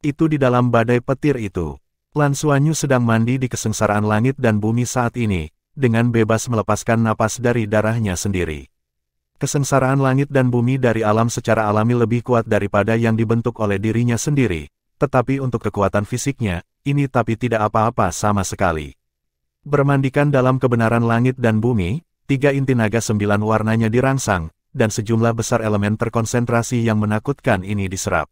Itu di dalam badai petir itu. Lan Xuanyu sedang mandi di kesengsaraan langit dan bumi saat ini, dengan bebas melepaskan napas dari darahnya sendiri. Kesengsaraan langit dan bumi dari alam secara alami lebih kuat daripada yang dibentuk oleh dirinya sendiri, tetapi untuk kekuatan fisiknya, ini tapi tidak apa-apa sama sekali. Bermandikan dalam kebenaran langit dan bumi, 3 inti naga 9 warnanya dirangsang, dan sejumlah besar elemen terkonsentrasi yang menakutkan ini diserap.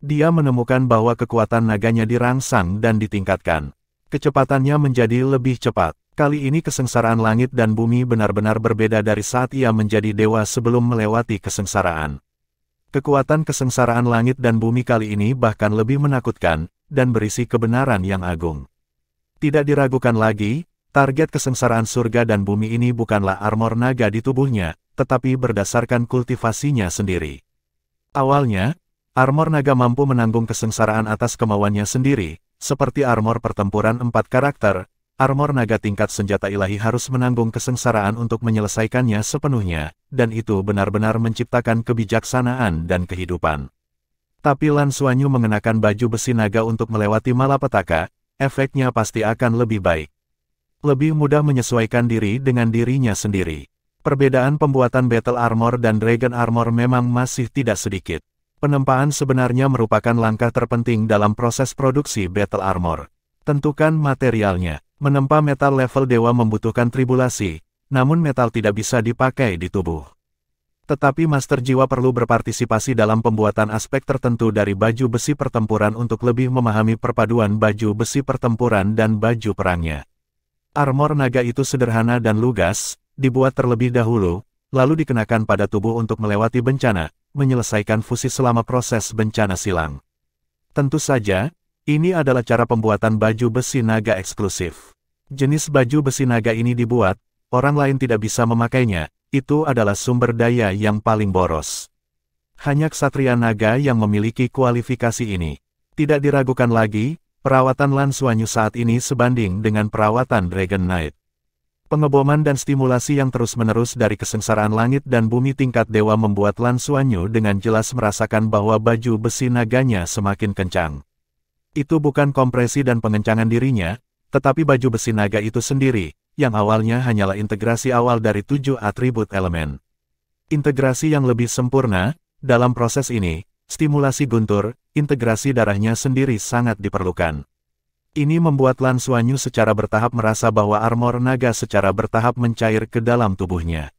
Dia menemukan bahwa kekuatan naganya dirangsang dan ditingkatkan. Kecepatannya menjadi lebih cepat. Kali ini kesengsaraan langit dan bumi benar-benar berbeda dari saat ia menjadi dewa sebelum melewati kesengsaraan. Kekuatan kesengsaraan langit dan bumi kali ini bahkan lebih menakutkan, dan berisi kebenaran yang agung. Tidak diragukan lagi, target kesengsaraan surga dan bumi ini bukanlah armor naga di tubuhnya, tetapi berdasarkan kultivasinya sendiri. Awalnya, armor naga mampu menanggung kesengsaraan atas kemauannya sendiri, seperti armor pertempuran 4 karakter, armor naga tingkat senjata ilahi harus menanggung kesengsaraan untuk menyelesaikannya sepenuhnya, dan itu benar-benar menciptakan kebijaksanaan dan kehidupan. Tapi Lan Xuanyu mengenakan baju besi naga untuk melewati malapetaka, efeknya pasti akan lebih baik. Lebih mudah menyesuaikan diri dengan dirinya sendiri. Perbedaan pembuatan Battle Armor dan Dragon Armor memang masih tidak sedikit. Penempaan sebenarnya merupakan langkah terpenting dalam proses produksi Battle Armor. Tentukan materialnya. Menempa metal level dewa membutuhkan tribulasi, namun metal tidak bisa dipakai di tubuh. Tetapi Master Jiwa perlu berpartisipasi dalam pembuatan aspek tertentu dari baju besi pertempuran untuk lebih memahami perpaduan baju besi pertempuran dan baju perangnya. Armor naga itu sederhana dan lugas, dibuat terlebih dahulu, lalu dikenakan pada tubuh untuk melewati bencana, menyelesaikan fusi selama proses bencana silang. Tentu saja, ini adalah cara pembuatan baju besi naga eksklusif. Jenis baju besi naga ini dibuat, orang lain tidak bisa memakainya, itu adalah sumber daya yang paling boros. Hanya ksatria naga yang memiliki kualifikasi ini. Tidak diragukan lagi, perawatan Lan Xuanyu saat ini sebanding dengan perawatan Dragon Knight. Pengeboman dan stimulasi yang terus-menerus dari kesengsaraan langit dan bumi tingkat dewa membuat Lan Xuanyu dengan jelas merasakan bahwa baju besi naganya semakin kencang. Itu bukan kompresi dan pengencangan dirinya, tetapi baju besi naga itu sendiri, yang awalnya hanyalah integrasi awal dari 7 atribut elemen. Integrasi yang lebih sempurna, dalam proses ini, stimulasi guntur, integrasi darahnya sendiri sangat diperlukan. Ini membuat Lan Xuanyu secara bertahap merasa bahwa armor naga secara bertahap mencair ke dalam tubuhnya.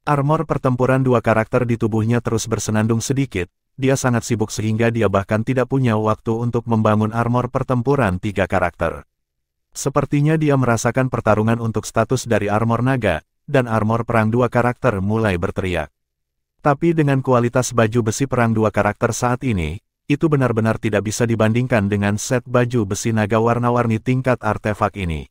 Armor pertempuran dua karakter di tubuhnya terus bersenandung sedikit, dia sangat sibuk sehingga dia bahkan tidak punya waktu untuk membangun armor pertempuran 3 karakter. Sepertinya dia merasakan pertarungan untuk status dari armor naga, dan armor perang 2 karakter mulai berteriak. Tapi dengan kualitas baju besi perang 2 karakter saat ini, itu benar-benar tidak bisa dibandingkan dengan set baju besi naga warna-warni tingkat artefak ini.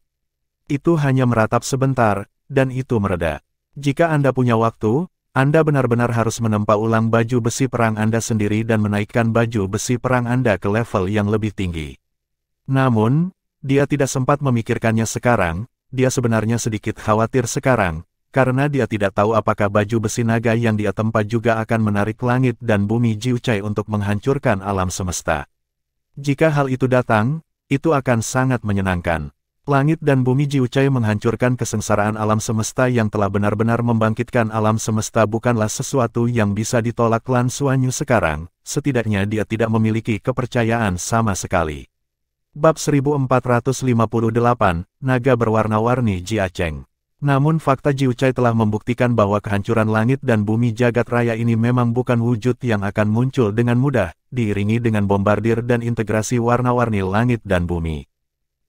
Itu hanya meratap sebentar, dan itu mereda. Jika Anda punya waktu, Anda benar-benar harus menempa ulang baju besi perang Anda sendiri dan menaikkan baju besi perang Anda ke level yang lebih tinggi. Namun, dia tidak sempat memikirkannya sekarang, dia sebenarnya sedikit khawatir sekarang, karena dia tidak tahu apakah baju besi naga yang dia tempa juga akan menarik langit dan bumi Jiucai untuk menghancurkan alam semesta. Jika hal itu datang, itu akan sangat menyenangkan. Langit dan bumi Jiucai menghancurkan kesengsaraan alam semesta yang telah benar-benar membangkitkan alam semesta bukanlah sesuatu yang bisa ditolak Lan Xuanyu sekarang, setidaknya dia tidak memiliki kepercayaan sama sekali. Bab 1458, Naga Berwarna-Warni Jiacheng. Namun fakta Jiucai telah membuktikan bahwa kehancuran langit dan bumi jagat raya ini memang bukan wujud yang akan muncul dengan mudah, diiringi dengan bombardir dan integrasi warna-warni langit dan bumi.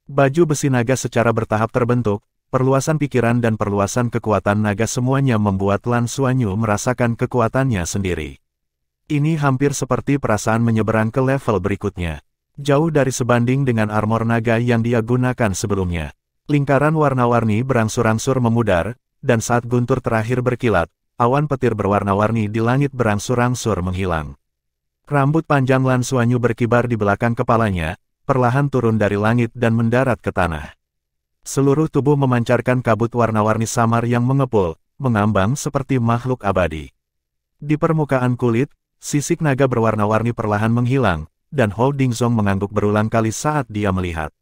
Baju besi naga secara bertahap terbentuk, perluasan pikiran dan perluasan kekuatan naga semuanya membuat Lan Xuanyu merasakan kekuatannya sendiri. Ini hampir seperti perasaan menyeberang ke level berikutnya. Jauh dari sebanding dengan armor naga yang dia gunakan sebelumnya. Lingkaran warna-warni berangsur-angsur memudar, dan saat guntur terakhir berkilat, awan petir berwarna-warni di langit berangsur-angsur menghilang. Rambut panjang Lan Xuanyu berkibar di belakang kepalanya, perlahan turun dari langit dan mendarat ke tanah. Seluruh tubuh memancarkan kabut warna-warni samar yang mengepul, mengambang seperti makhluk abadi. Di permukaan kulit, sisik naga berwarna-warni perlahan menghilang, dan Hou Dingzong mengangguk berulang kali saat dia melihat.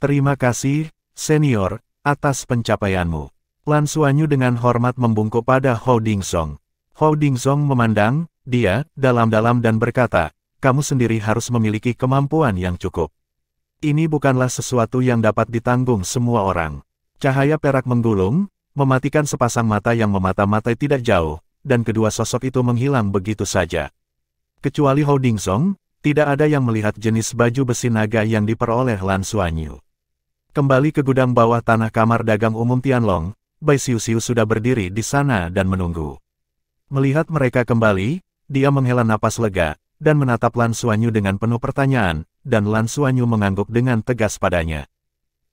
Terima kasih, Senior, atas pencapaianmu. Lan Xuanyu dengan hormat membungkuk pada Hou Dingzong. Hou Dingzong memandang dia dalam-dalam dan berkata, kamu sendiri harus memiliki kemampuan yang cukup. Ini bukanlah sesuatu yang dapat ditanggung semua orang. Cahaya perak menggulung, mematikan sepasang mata yang memata-matai tidak jauh, dan kedua sosok itu menghilang begitu saja. Kecuali Hou Dingzong, tidak ada yang melihat jenis baju besi naga yang diperoleh Lan Xuanyu. Kembali ke gudang bawah tanah kamar dagang umum Tianlong, Bai Xiuxiu sudah berdiri di sana dan menunggu. Melihat mereka kembali, dia menghela napas lega, dan menatap Lan Xuanyu dengan penuh pertanyaan, dan Lan Xuanyu mengangguk dengan tegas padanya.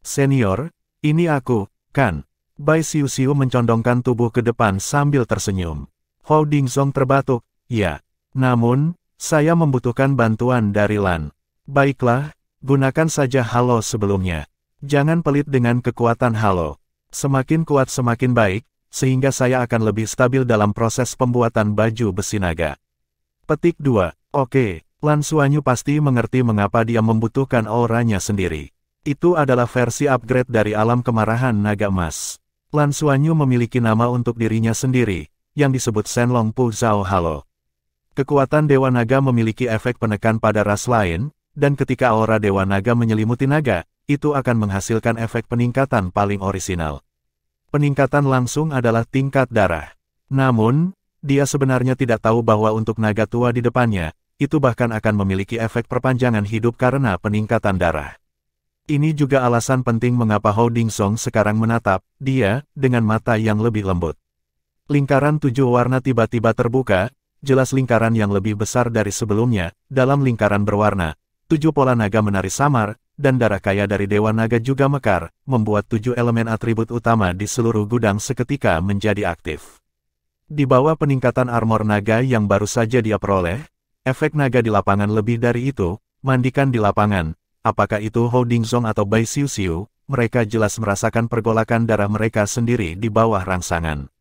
Senior, ini aku, kan? Bai Xiuxiu mencondongkan tubuh ke depan sambil tersenyum. Hou Dingzong terbatuk, ya. Namun, saya membutuhkan bantuan dari Lan. Baiklah, gunakan saja halo sebelumnya. Jangan pelit dengan kekuatan halo. Semakin kuat semakin baik, sehingga saya akan lebih stabil dalam proses pembuatan baju besi naga. Petik 2. Oke, Lan Xuanyu pasti mengerti mengapa dia membutuhkan auranya sendiri. Itu adalah versi upgrade dari alam kemarahan naga emas. Lan Xuanyu memiliki nama untuk dirinya sendiri, yang disebut Shenlong Pu Zhao Halo. Kekuatan Dewa Naga memiliki efek penekan pada ras lain, dan ketika aura Dewa Naga menyelimuti naga, itu akan menghasilkan efek peningkatan paling orisinal. Peningkatan langsung adalah tingkat darah. Namun, dia sebenarnya tidak tahu bahwa untuk naga tua di depannya, itu bahkan akan memiliki efek perpanjangan hidup karena peningkatan darah. Ini juga alasan penting mengapa Hou Dingzong sekarang menatap dia dengan mata yang lebih lembut. Lingkaran 7 warna tiba-tiba terbuka, jelas lingkaran yang lebih besar dari sebelumnya. Dalam lingkaran berwarna, 7 pola naga menari samar, dan darah kaya dari Dewa Naga juga mekar, membuat 7 elemen atribut utama di seluruh gudang seketika menjadi aktif. Di bawah peningkatan armor naga yang baru saja dia peroleh, efek naga di lapangan lebih dari itu, mandikan di lapangan, apakah itu Hou Dingzong atau Bai Xiuxiu, mereka jelas merasakan pergolakan darah mereka sendiri di bawah rangsangan.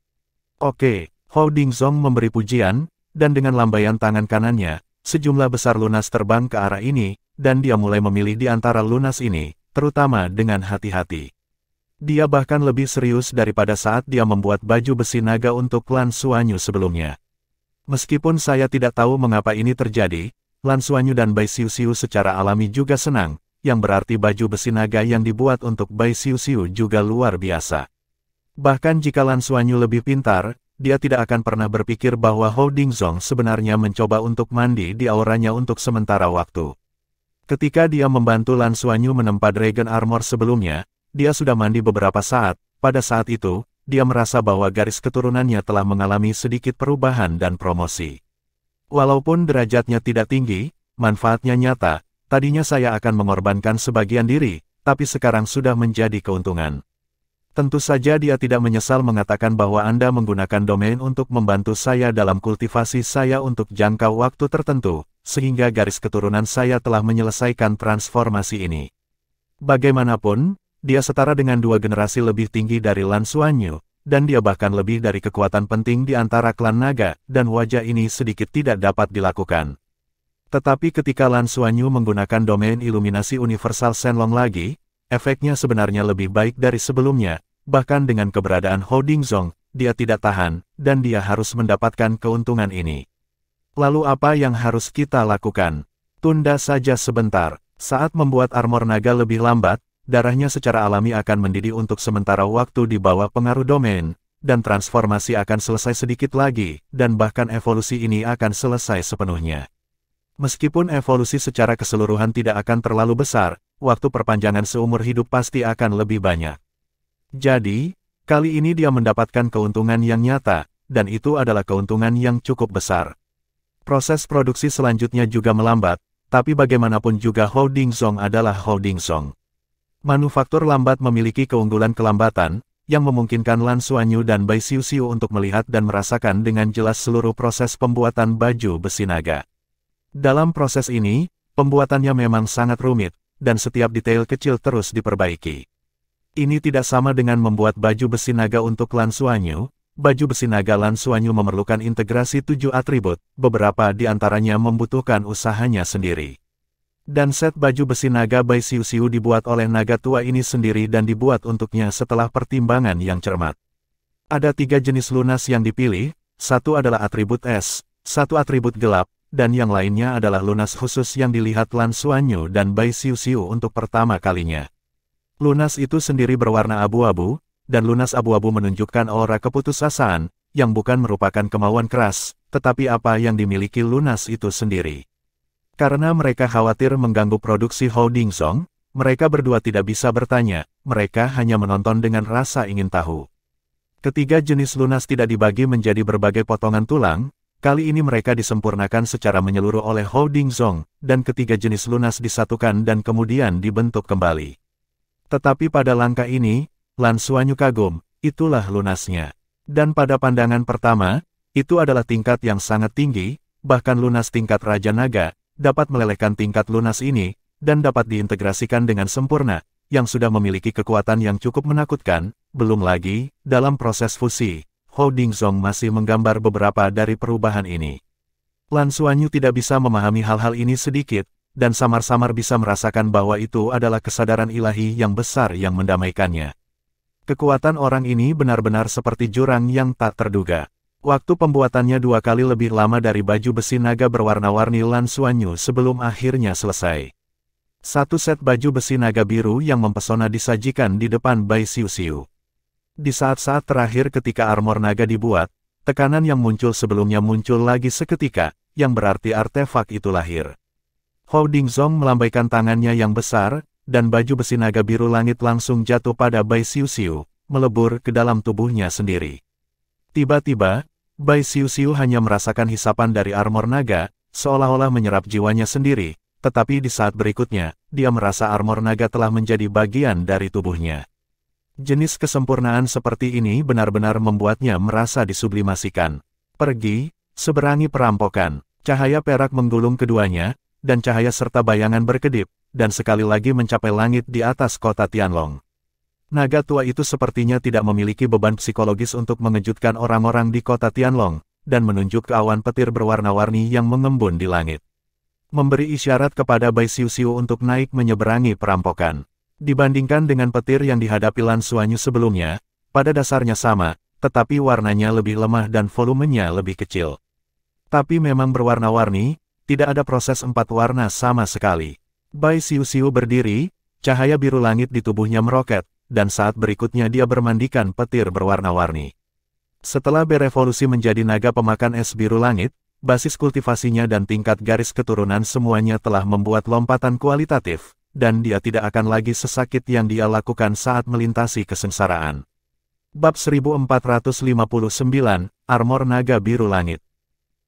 Oke, Hou Dingzong memberi pujian, dan dengan lambaian tangan kanannya, sejumlah besar lunas terbang ke arah ini, dan dia mulai memilih di antara lunas ini, terutama dengan hati-hati. Dia bahkan lebih serius daripada saat dia membuat baju besi naga untuk Lan Xuanyu sebelumnya. Meskipun saya tidak tahu mengapa ini terjadi, Lan Xuanyu dan Bai Xiuxiu secara alami juga senang, yang berarti baju besi naga yang dibuat untuk Bai Xiuxiu juga luar biasa. Bahkan jika Lan Xuanyu lebih pintar, dia tidak akan pernah berpikir bahwa Hou Dingzong sebenarnya mencoba untuk mandi di auranya untuk sementara waktu. Ketika dia membantu Lan Xuanyu menempa Dragon Armor sebelumnya, dia sudah mandi beberapa saat. Pada saat itu, dia merasa bahwa garis keturunannya telah mengalami sedikit perubahan dan promosi. Walaupun derajatnya tidak tinggi, manfaatnya nyata. Tadinya saya akan mengorbankan sebagian diri, tapi sekarang sudah menjadi keuntungan. Tentu saja dia tidak menyesal mengatakan bahwa Anda menggunakan domain untuk membantu saya dalam kultivasi saya untuk jangka waktu tertentu, sehingga garis keturunan saya telah menyelesaikan transformasi ini. Bagaimanapun, dia setara dengan 2 generasi lebih tinggi dari Lan Xuanyu, dan dia bahkan lebih dari kekuatan penting di antara klan naga, dan wajah ini sedikit tidak dapat dilakukan. Tetapi ketika Lan Xuanyu menggunakan domain iluminasi universal Shenlong lagi, efeknya sebenarnya lebih baik dari sebelumnya, bahkan dengan keberadaan Hou Dingzong, dia tidak tahan, dan dia harus mendapatkan keuntungan ini. Lalu apa yang harus kita lakukan? Tunda saja sebentar. Saat membuat armor naga lebih lambat, darahnya secara alami akan mendidih untuk sementara waktu di bawah pengaruh domain, dan transformasi akan selesai sedikit lagi, dan bahkan evolusi ini akan selesai sepenuhnya. Meskipun evolusi secara keseluruhan tidak akan terlalu besar, waktu perpanjangan seumur hidup pasti akan lebih banyak. Jadi, kali ini dia mendapatkan keuntungan yang nyata, dan itu adalah keuntungan yang cukup besar. Proses produksi selanjutnya juga melambat, tapi bagaimanapun juga Hou Dingzong adalah Hou Dingzong. Manufaktur lambat memiliki keunggulan kelambatan, yang memungkinkan Lan Xuanyu dan Bai Xiuxiu untuk melihat dan merasakan dengan jelas seluruh proses pembuatan baju besi naga. Dalam proses ini, pembuatannya memang sangat rumit, dan setiap detail kecil terus diperbaiki. Ini tidak sama dengan membuat baju besi naga untuk Lan Xuanyu. Baju besi naga Lan Xuanyu memerlukan integrasi 7 atribut, beberapa di antaranya membutuhkan usahanya sendiri. Dan set baju besi naga Bai Xiuxiu dibuat oleh naga tua ini sendiri dan dibuat untuknya setelah pertimbangan yang cermat. Ada 3 jenis lunas yang dipilih, satu adalah atribut es, satu atribut gelap, dan yang lainnya adalah lunas khusus yang dilihat Lan Xuanyu dan Bai Xiuxiu untuk pertama kalinya. Lunas itu sendiri berwarna abu-abu, dan lunas abu-abu menunjukkan aura keputusasaan, yang bukan merupakan kemauan keras, tetapi apa yang dimiliki lunas itu sendiri. Karena mereka khawatir mengganggu produksi Hou Dingzong, mereka berdua tidak bisa bertanya, mereka hanya menonton dengan rasa ingin tahu. Ketiga jenis lunas tidak dibagi menjadi berbagai potongan tulang, kali ini mereka disempurnakan secara menyeluruh oleh Hou Dingzong, dan ketiga jenis lunas disatukan dan kemudian dibentuk kembali. Tetapi pada langkah ini, Lan Xuanyu kagum, itulah lunasnya. Dan pada pandangan pertama, itu adalah tingkat yang sangat tinggi, bahkan lunas tingkat Raja Naga, dapat melelehkan tingkat lunas ini, dan dapat diintegrasikan dengan sempurna, yang sudah memiliki kekuatan yang cukup menakutkan. Belum lagi, dalam proses fusi, Hou Dingzong masih menggambar beberapa dari perubahan ini. Lan Xuanyu tidak bisa memahami hal-hal ini sedikit, dan samar-samar bisa merasakan bahwa itu adalah kesadaran ilahi yang besar yang mendamaikannya. Kekuatan orang ini benar-benar seperti jurang yang tak terduga. Waktu pembuatannya 2 kali lebih lama dari baju besi naga berwarna-warni Lan Xuanyu sebelum akhirnya selesai. Satu set baju besi naga biru yang mempesona disajikan di depan Bai Xiuxiu. Di saat-saat terakhir ketika armor naga dibuat, tekanan yang muncul sebelumnya muncul lagi seketika, yang berarti artefak itu lahir. Hou Dingzong melambaikan tangannya yang besar, dan baju besi naga biru langit langsung jatuh pada Bai Xiuxiu, melebur ke dalam tubuhnya sendiri. Tiba-tiba, Bai Xiuxiu hanya merasakan hisapan dari armor naga, seolah-olah menyerap jiwanya sendiri, tetapi di saat berikutnya, dia merasa armor naga telah menjadi bagian dari tubuhnya. Jenis kesempurnaan seperti ini benar-benar membuatnya merasa disublimasikan. Pergi, seberangi perampokan. Cahaya perak menggulung keduanya, dan cahaya serta bayangan berkedip, dan sekali lagi mencapai langit di atas kota Tianlong. Naga tua itu sepertinya tidak memiliki beban psikologis untuk mengejutkan orang-orang di kota Tianlong, dan menunjuk ke awan petir berwarna-warni yang mengembun di langit. Memberi isyarat kepada Bai Xiuxiu untuk naik menyeberangi perampokan. Dibandingkan dengan petir yang dihadapi Lan Xuanyu sebelumnya, pada dasarnya sama, tetapi warnanya lebih lemah dan volumenya lebih kecil. Tapi memang berwarna-warni, tidak ada proses 4 warna sama sekali. Bai Xiuxiu berdiri, cahaya biru langit di tubuhnya meroket, dan saat berikutnya dia bermandikan petir berwarna-warni. Setelah berevolusi menjadi naga pemakan es biru langit, basis kultivasinya dan tingkat garis keturunan semuanya telah membuat lompatan kualitatif, dan dia tidak akan lagi sesakit yang dia lakukan saat melintasi kesengsaraan. Bab 1459, Armor Naga Biru Langit.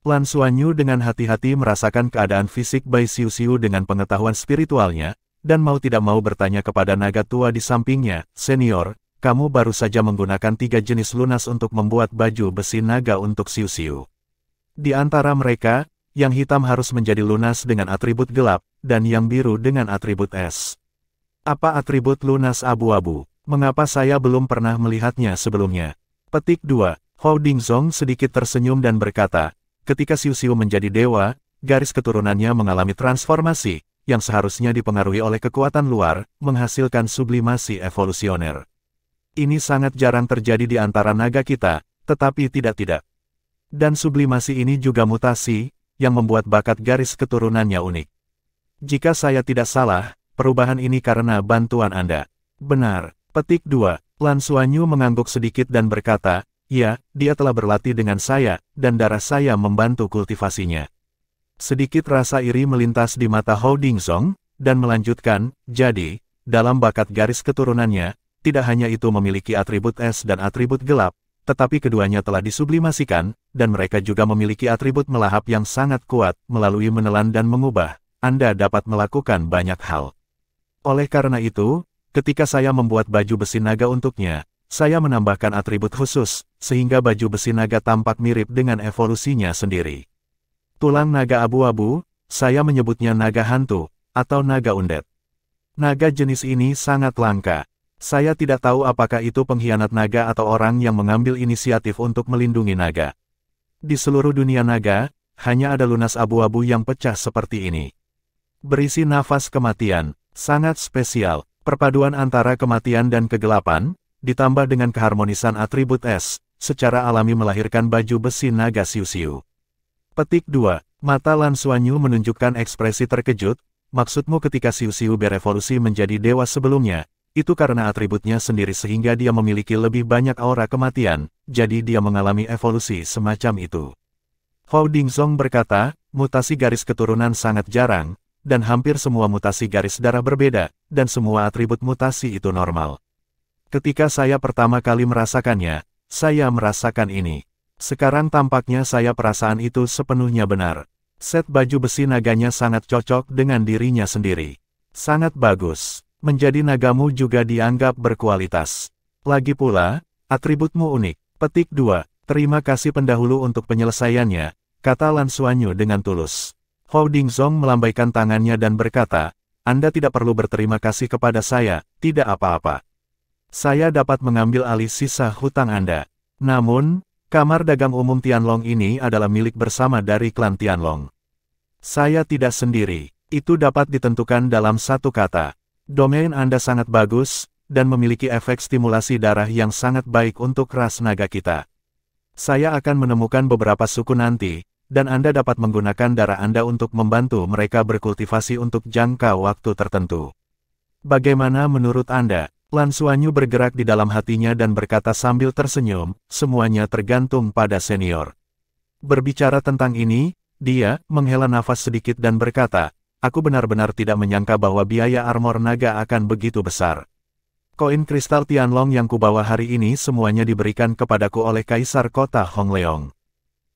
Lan Xuanyu dengan hati-hati merasakan keadaan fisik Bai Xiuxiu dengan pengetahuan spiritualnya, dan mau tidak mau bertanya kepada naga tua di sampingnya, "Senior, kamu baru saja menggunakan 3 jenis lunas untuk membuat baju besi naga untuk Xiuxiu. Di antara mereka, yang hitam harus menjadi lunas dengan atribut gelap, dan yang biru dengan atribut es. Apa atribut lunas abu-abu? Mengapa saya belum pernah melihatnya sebelumnya?" Petik 2. Hou Dingzong sedikit tersenyum dan berkata, ketika Xiuxiu menjadi dewa, garis keturunannya mengalami transformasi, yang seharusnya dipengaruhi oleh kekuatan luar, menghasilkan sublimasi evolusioner. Ini sangat jarang terjadi di antara naga kita, tetapi tidak. Dan sublimasi ini juga mutasi, yang membuat bakat garis keturunannya unik. Jika saya tidak salah, perubahan ini karena bantuan Anda. Benar. Petik 2. Lan Xuanyu mengangguk sedikit dan berkata, "Ya, dia telah berlatih dengan saya, dan darah saya membantu kultivasinya." Sedikit rasa iri melintas di mata Hou Dingzong, dan melanjutkan, "Jadi, dalam bakat garis keturunannya, tidak hanya itu memiliki atribut es dan atribut gelap, tetapi keduanya telah disublimasikan, dan mereka juga memiliki atribut melahap yang sangat kuat, melalui menelan dan mengubah. Anda dapat melakukan banyak hal. Oleh karena itu, ketika saya membuat baju besi naga untuknya, saya menambahkan atribut khusus, sehingga baju besi naga tampak mirip dengan evolusinya sendiri. Tulang naga abu-abu, saya menyebutnya naga hantu, atau naga undead. Naga jenis ini sangat langka. Saya tidak tahu apakah itu pengkhianat naga atau orang yang mengambil inisiatif untuk melindungi naga. Di seluruh dunia naga, hanya ada lunas abu-abu yang pecah seperti ini. Berisi nafas kematian, sangat spesial, perpaduan antara kematian dan kegelapan, ditambah dengan keharmonisan atribut es, secara alami melahirkan baju besi naga Xiuxiu. Petik 2. Mata Lan Xuanyu menunjukkan ekspresi terkejut, maksudmu ketika Xiuxiu berevolusi menjadi dewa sebelumnya, itu karena atributnya sendiri sehingga dia memiliki lebih banyak aura kematian, jadi dia mengalami evolusi semacam itu. Hou Dingzong berkata, mutasi garis keturunan sangat jarang, dan hampir semua mutasi garis darah berbeda, dan semua atribut mutasi itu normal. Ketika saya pertama kali merasakannya, saya merasakan ini. Sekarang tampaknya perasaan itu sepenuhnya benar. Set baju besi naganya sangat cocok dengan dirinya sendiri. Sangat bagus. Menjadi nagamu juga dianggap berkualitas. Lagi pula, atributmu unik. Petik 2. Terima kasih pendahulu untuk penyelesaiannya, kata Lan Xuanyu dengan tulus. Hou Dingzong melambaikan tangannya dan berkata, Anda tidak perlu berterima kasih kepada saya, tidak apa-apa. Saya dapat mengambil alih sisa hutang Anda. Namun, kamar dagang umum Tianlong ini adalah milik bersama dari klan Tianlong. Saya tidak sendiri. Itu dapat ditentukan dalam satu kata. Domain Anda sangat bagus, dan memiliki efek stimulasi darah yang sangat baik untuk ras naga kita. Saya akan menemukan beberapa suku nanti, dan Anda dapat menggunakan darah Anda untuk membantu mereka berkultivasi untuk jangka waktu tertentu. Bagaimana menurut Anda? Lan Xuanyu bergerak di dalam hatinya dan berkata sambil tersenyum, semuanya tergantung pada senior. Berbicara tentang ini, dia menghela nafas sedikit dan berkata, aku benar-benar tidak menyangka bahwa biaya armor naga akan begitu besar. Koin kristal Tianlong yang kubawa hari ini semuanya diberikan kepadaku oleh Kaisar Kota Hongleong.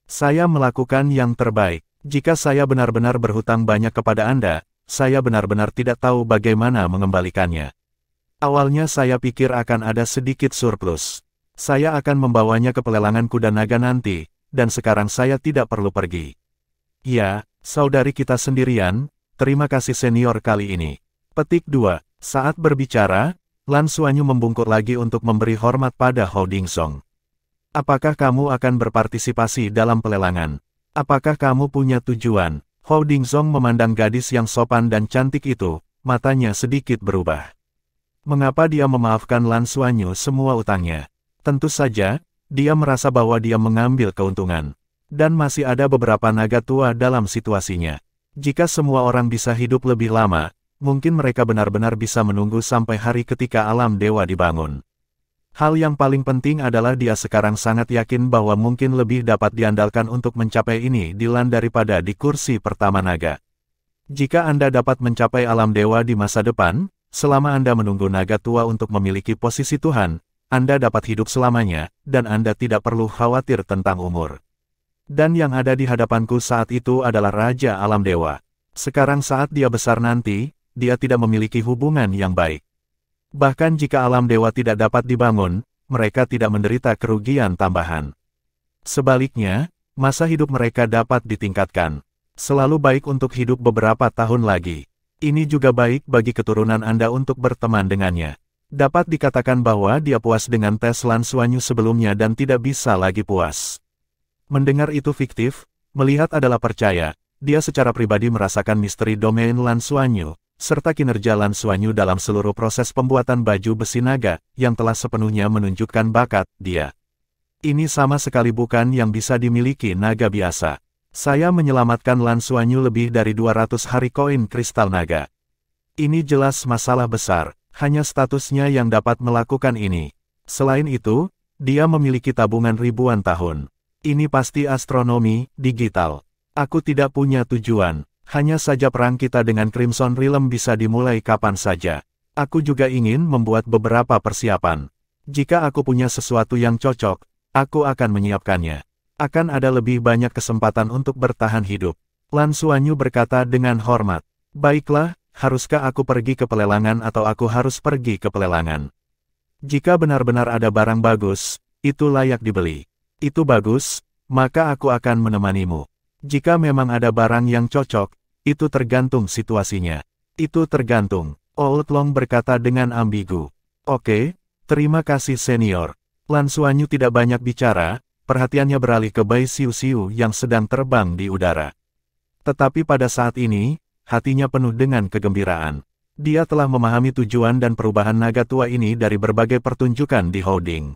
Saya melakukan yang terbaik. Jika saya benar-benar berhutang banyak kepada Anda, saya benar-benar tidak tahu bagaimana mengembalikannya. Awalnya saya pikir akan ada sedikit surplus. Saya akan membawanya ke pelelangan kuda naga nanti, dan sekarang saya tidak perlu pergi. Ya, saudari kita sendirian, terima kasih senior kali ini. Petik 2. Saat berbicara, Lan Xuanyu membungkuk lagi untuk memberi hormat pada Hou Dingsong. Apakah kamu akan berpartisipasi dalam pelelangan? Apakah kamu punya tujuan? Hou Dingsong memandang gadis yang sopan dan cantik itu, matanya sedikit berubah. Mengapa dia memaafkan Lan Xuanyu semua utangnya? Tentu saja, dia merasa bahwa dia mengambil keuntungan. Dan masih ada beberapa naga tua dalam situasinya. Jika semua orang bisa hidup lebih lama, mungkin mereka benar-benar bisa menunggu sampai hari ketika alam dewa dibangun. Hal yang paling penting adalah dia sekarang sangat yakin bahwa mungkin lebih dapat diandalkan untuk mencapai ini di Lan daripada di kursi pertama naga. Jika Anda dapat mencapai alam dewa di masa depan, selama Anda menunggu naga tua untuk memiliki posisi Tuhan, Anda dapat hidup selamanya, dan Anda tidak perlu khawatir tentang umur. Dan yang ada di hadapanku saat itu adalah Raja Alam Dewa. Sekarang saat dia besar nanti, dia tidak memiliki hubungan yang baik. Bahkan jika alam dewa tidak dapat dibangun, mereka tidak menderita kerugian tambahan. Sebaliknya, masa hidup mereka dapat ditingkatkan. Selalu baik untuk hidup beberapa tahun lagi. Ini juga baik bagi keturunan Anda untuk berteman dengannya. Dapat dikatakan bahwa dia puas dengan tes Lan Xuanyu sebelumnya dan tidak bisa lagi puas. Mendengar itu fiktif, melihat adalah percaya, dia secara pribadi merasakan misteri domain Lan Xuanyu, serta kinerja Lan Xuanyu dalam seluruh proses pembuatan baju besi naga, yang telah sepenuhnya menunjukkan bakat dia. Ini sama sekali bukan yang bisa dimiliki naga biasa. Saya menyelamatkan Lan Xuanyu lebih dari 200 hari koin kristal naga. Ini jelas masalah besar, hanya statusnya yang dapat melakukan ini. Selain itu, dia memiliki tabungan ribuan tahun. Ini pasti astronomi digital. Aku tidak punya tujuan. Hanya saja perang kita dengan Crimson Realm bisa dimulai kapan saja. Aku juga ingin membuat beberapa persiapan. Jika aku punya sesuatu yang cocok, aku akan menyiapkannya. Akan ada lebih banyak kesempatan untuk bertahan hidup. Lan Xuanyu berkata dengan hormat. Baiklah, haruskah aku pergi ke pelelangan atau aku harus pergi ke pelelangan? Jika benar-benar ada barang bagus, itu layak dibeli. Itu bagus, maka aku akan menemanimu. Jika memang ada barang yang cocok, itu tergantung situasinya. Itu tergantung, Old Long berkata dengan ambigu. Oke, terima kasih senior. Lan Xuanyu tidak banyak bicara, perhatiannya beralih ke Bai Xiu yang sedang terbang di udara. Tetapi pada saat ini, hatinya penuh dengan kegembiraan. Dia telah memahami tujuan dan perubahan naga tua ini dari berbagai pertunjukan di Houding.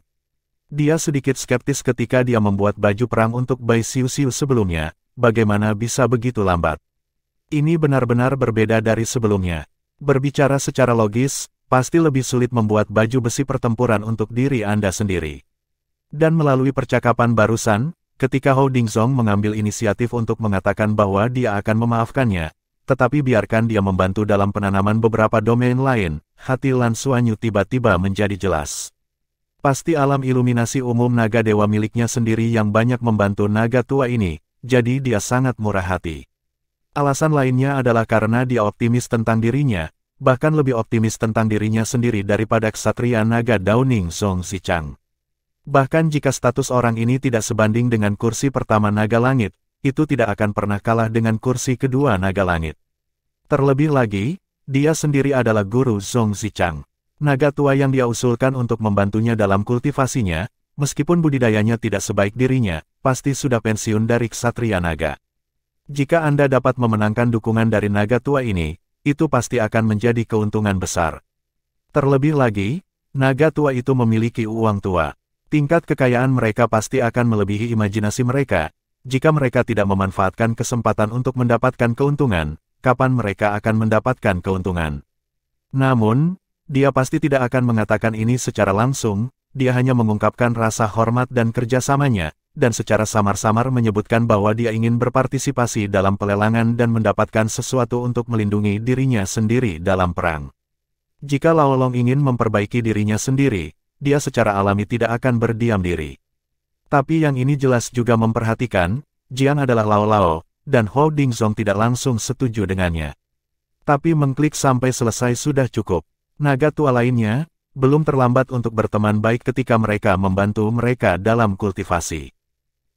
Dia sedikit skeptis ketika dia membuat baju perang untuk Bai Xiu sebelumnya, bagaimana bisa begitu lambat. Ini benar-benar berbeda dari sebelumnya. Berbicara secara logis, pasti lebih sulit membuat baju besi pertempuran untuk diri Anda sendiri. Dan melalui percakapan barusan, ketika Hou Dingsong mengambil inisiatif untuk mengatakan bahwa dia akan memaafkannya, tetapi biarkan dia membantu dalam penanaman beberapa domain lain, hati Lan Xuanyu tiba-tiba menjadi jelas. Pasti alam iluminasi umum naga dewa miliknya sendiri yang banyak membantu naga tua ini, jadi dia sangat murah hati. Alasan lainnya adalah karena dia optimis tentang dirinya, bahkan lebih optimis tentang dirinya sendiri daripada ksatria naga Daoning Song Xichang. Bahkan jika status orang ini tidak sebanding dengan kursi pertama naga langit, itu tidak akan pernah kalah dengan kursi kedua naga langit. Terlebih lagi, dia sendiri adalah guru Song Xichang. Naga tua yang dia usulkan untuk membantunya dalam kultivasinya, meskipun budidayanya tidak sebaik dirinya, pasti sudah pensiun dari ksatria naga. Jika Anda dapat memenangkan dukungan dari naga tua ini, itu pasti akan menjadi keuntungan besar. Terlebih lagi, naga tua itu memiliki uang tua. Tingkat kekayaan mereka pasti akan melebihi imajinasi mereka. Jika mereka tidak memanfaatkan kesempatan untuk mendapatkan keuntungan, kapan mereka akan mendapatkan keuntungan? Namun, dia pasti tidak akan mengatakan ini secara langsung, dia hanya mengungkapkan rasa hormat dan kerjasamanya, dan secara samar-samar menyebutkan bahwa dia ingin berpartisipasi dalam pelelangan dan mendapatkan sesuatu untuk melindungi dirinya sendiri dalam perang. Jika Lao Long ingin memperbaiki dirinya sendiri, dia secara alami tidak akan berdiam diri. Tapi yang ini jelas juga memperhatikan, Jiang adalah Lao Lao, dan Hou Dingsong tidak langsung setuju dengannya. Tapi mengklik sampai selesai sudah cukup. Naga tua lainnya, belum terlambat untuk berteman baik ketika mereka membantu mereka dalam kultivasi.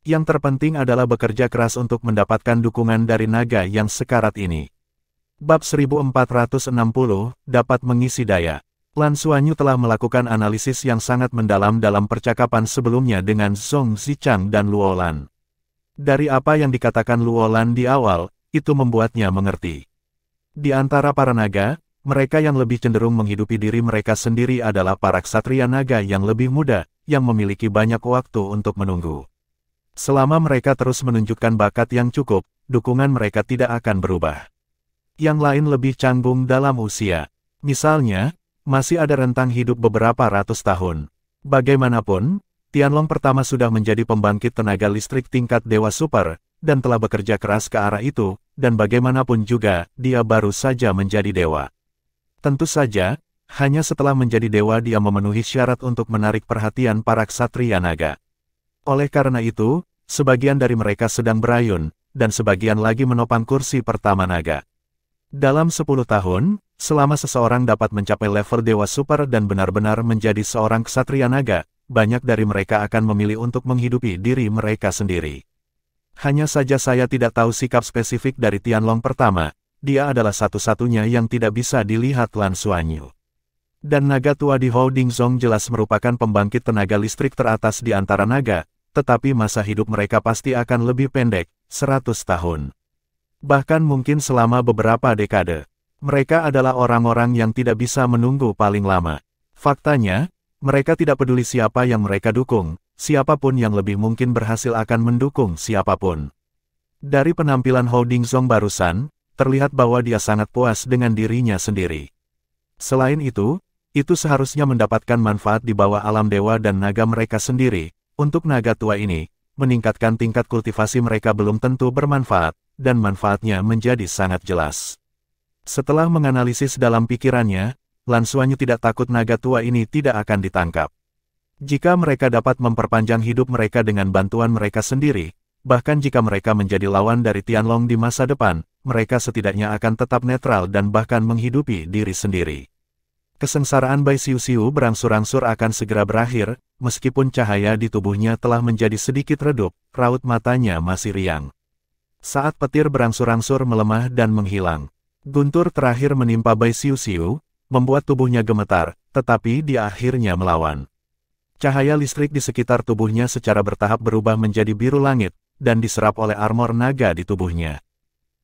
Yang terpenting adalah bekerja keras untuk mendapatkan dukungan dari naga yang sekarat ini. Bab 1460, dapat mengisi daya. Lan Xuanyu telah melakukan analisis yang sangat mendalam dalam percakapan sebelumnya dengan Zhong Zichang dan Luo Lan. Dari apa yang dikatakan Luo Lan di awal, itu membuatnya mengerti. Di antara para naga, mereka yang lebih cenderung menghidupi diri mereka sendiri adalah para ksatria naga yang lebih muda, yang memiliki banyak waktu untuk menunggu. Selama mereka terus menunjukkan bakat yang cukup, dukungan mereka tidak akan berubah. Yang lain lebih canggung dalam usia. Misalnya, masih ada rentang hidup beberapa ratus tahun. Bagaimanapun, Tianlong pertama sudah menjadi pembangkit tenaga listrik tingkat Dewa Super, dan telah bekerja keras ke arah itu, dan bagaimanapun juga, dia baru saja menjadi dewa. Tentu saja, hanya setelah menjadi dewa dia memenuhi syarat untuk menarik perhatian para ksatria naga. Oleh karena itu, sebagian dari mereka sedang berayun, dan sebagian lagi menopang kursi pertama naga. Dalam 10 tahun, selama seseorang dapat mencapai level Dewa Super dan benar-benar menjadi seorang ksatria naga, banyak dari mereka akan memilih untuk menghidupi diri mereka sendiri. Hanya saja saya tidak tahu sikap spesifik dari Tianlong pertama, dia adalah satu-satunya yang tidak bisa dilihat Lan Xuanyu. Dan naga tua di Houdingzhong jelas merupakan pembangkit tenaga listrik teratas di antara naga, tetapi masa hidup mereka pasti akan lebih pendek, 100 tahun. Bahkan mungkin selama beberapa dekade. Mereka adalah orang-orang yang tidak bisa menunggu paling lama. Faktanya, mereka tidak peduli siapa yang mereka dukung, siapapun yang lebih mungkin berhasil akan mendukung siapapun. Dari penampilan Houdingzhong barusan, terlihat bahwa dia sangat puas dengan dirinya sendiri. Selain itu seharusnya mendapatkan manfaat di bawah alam dewa dan naga mereka sendiri. Untuk naga tua ini, meningkatkan tingkat kultivasi mereka belum tentu bermanfaat, dan manfaatnya menjadi sangat jelas. Setelah menganalisis dalam pikirannya, Lan Xuanyu tidak takut naga tua ini tidak akan ditangkap. Jika mereka dapat memperpanjang hidup mereka dengan bantuan mereka sendiri, bahkan jika mereka menjadi lawan dari Tianlong di masa depan, mereka setidaknya akan tetap netral dan bahkan menghidupi diri sendiri. Kesengsaraan Bai Xiuxiu berangsur-angsur akan segera berakhir, meskipun cahaya di tubuhnya telah menjadi sedikit redup, raut matanya masih riang. Saat petir berangsur-angsur melemah dan menghilang, guntur terakhir menimpa Bai Xiuxiu, membuat tubuhnya gemetar, tetapi dia akhirnya melawan. Cahaya listrik di sekitar tubuhnya secara bertahap berubah menjadi biru langit, dan diserap oleh armor naga di tubuhnya.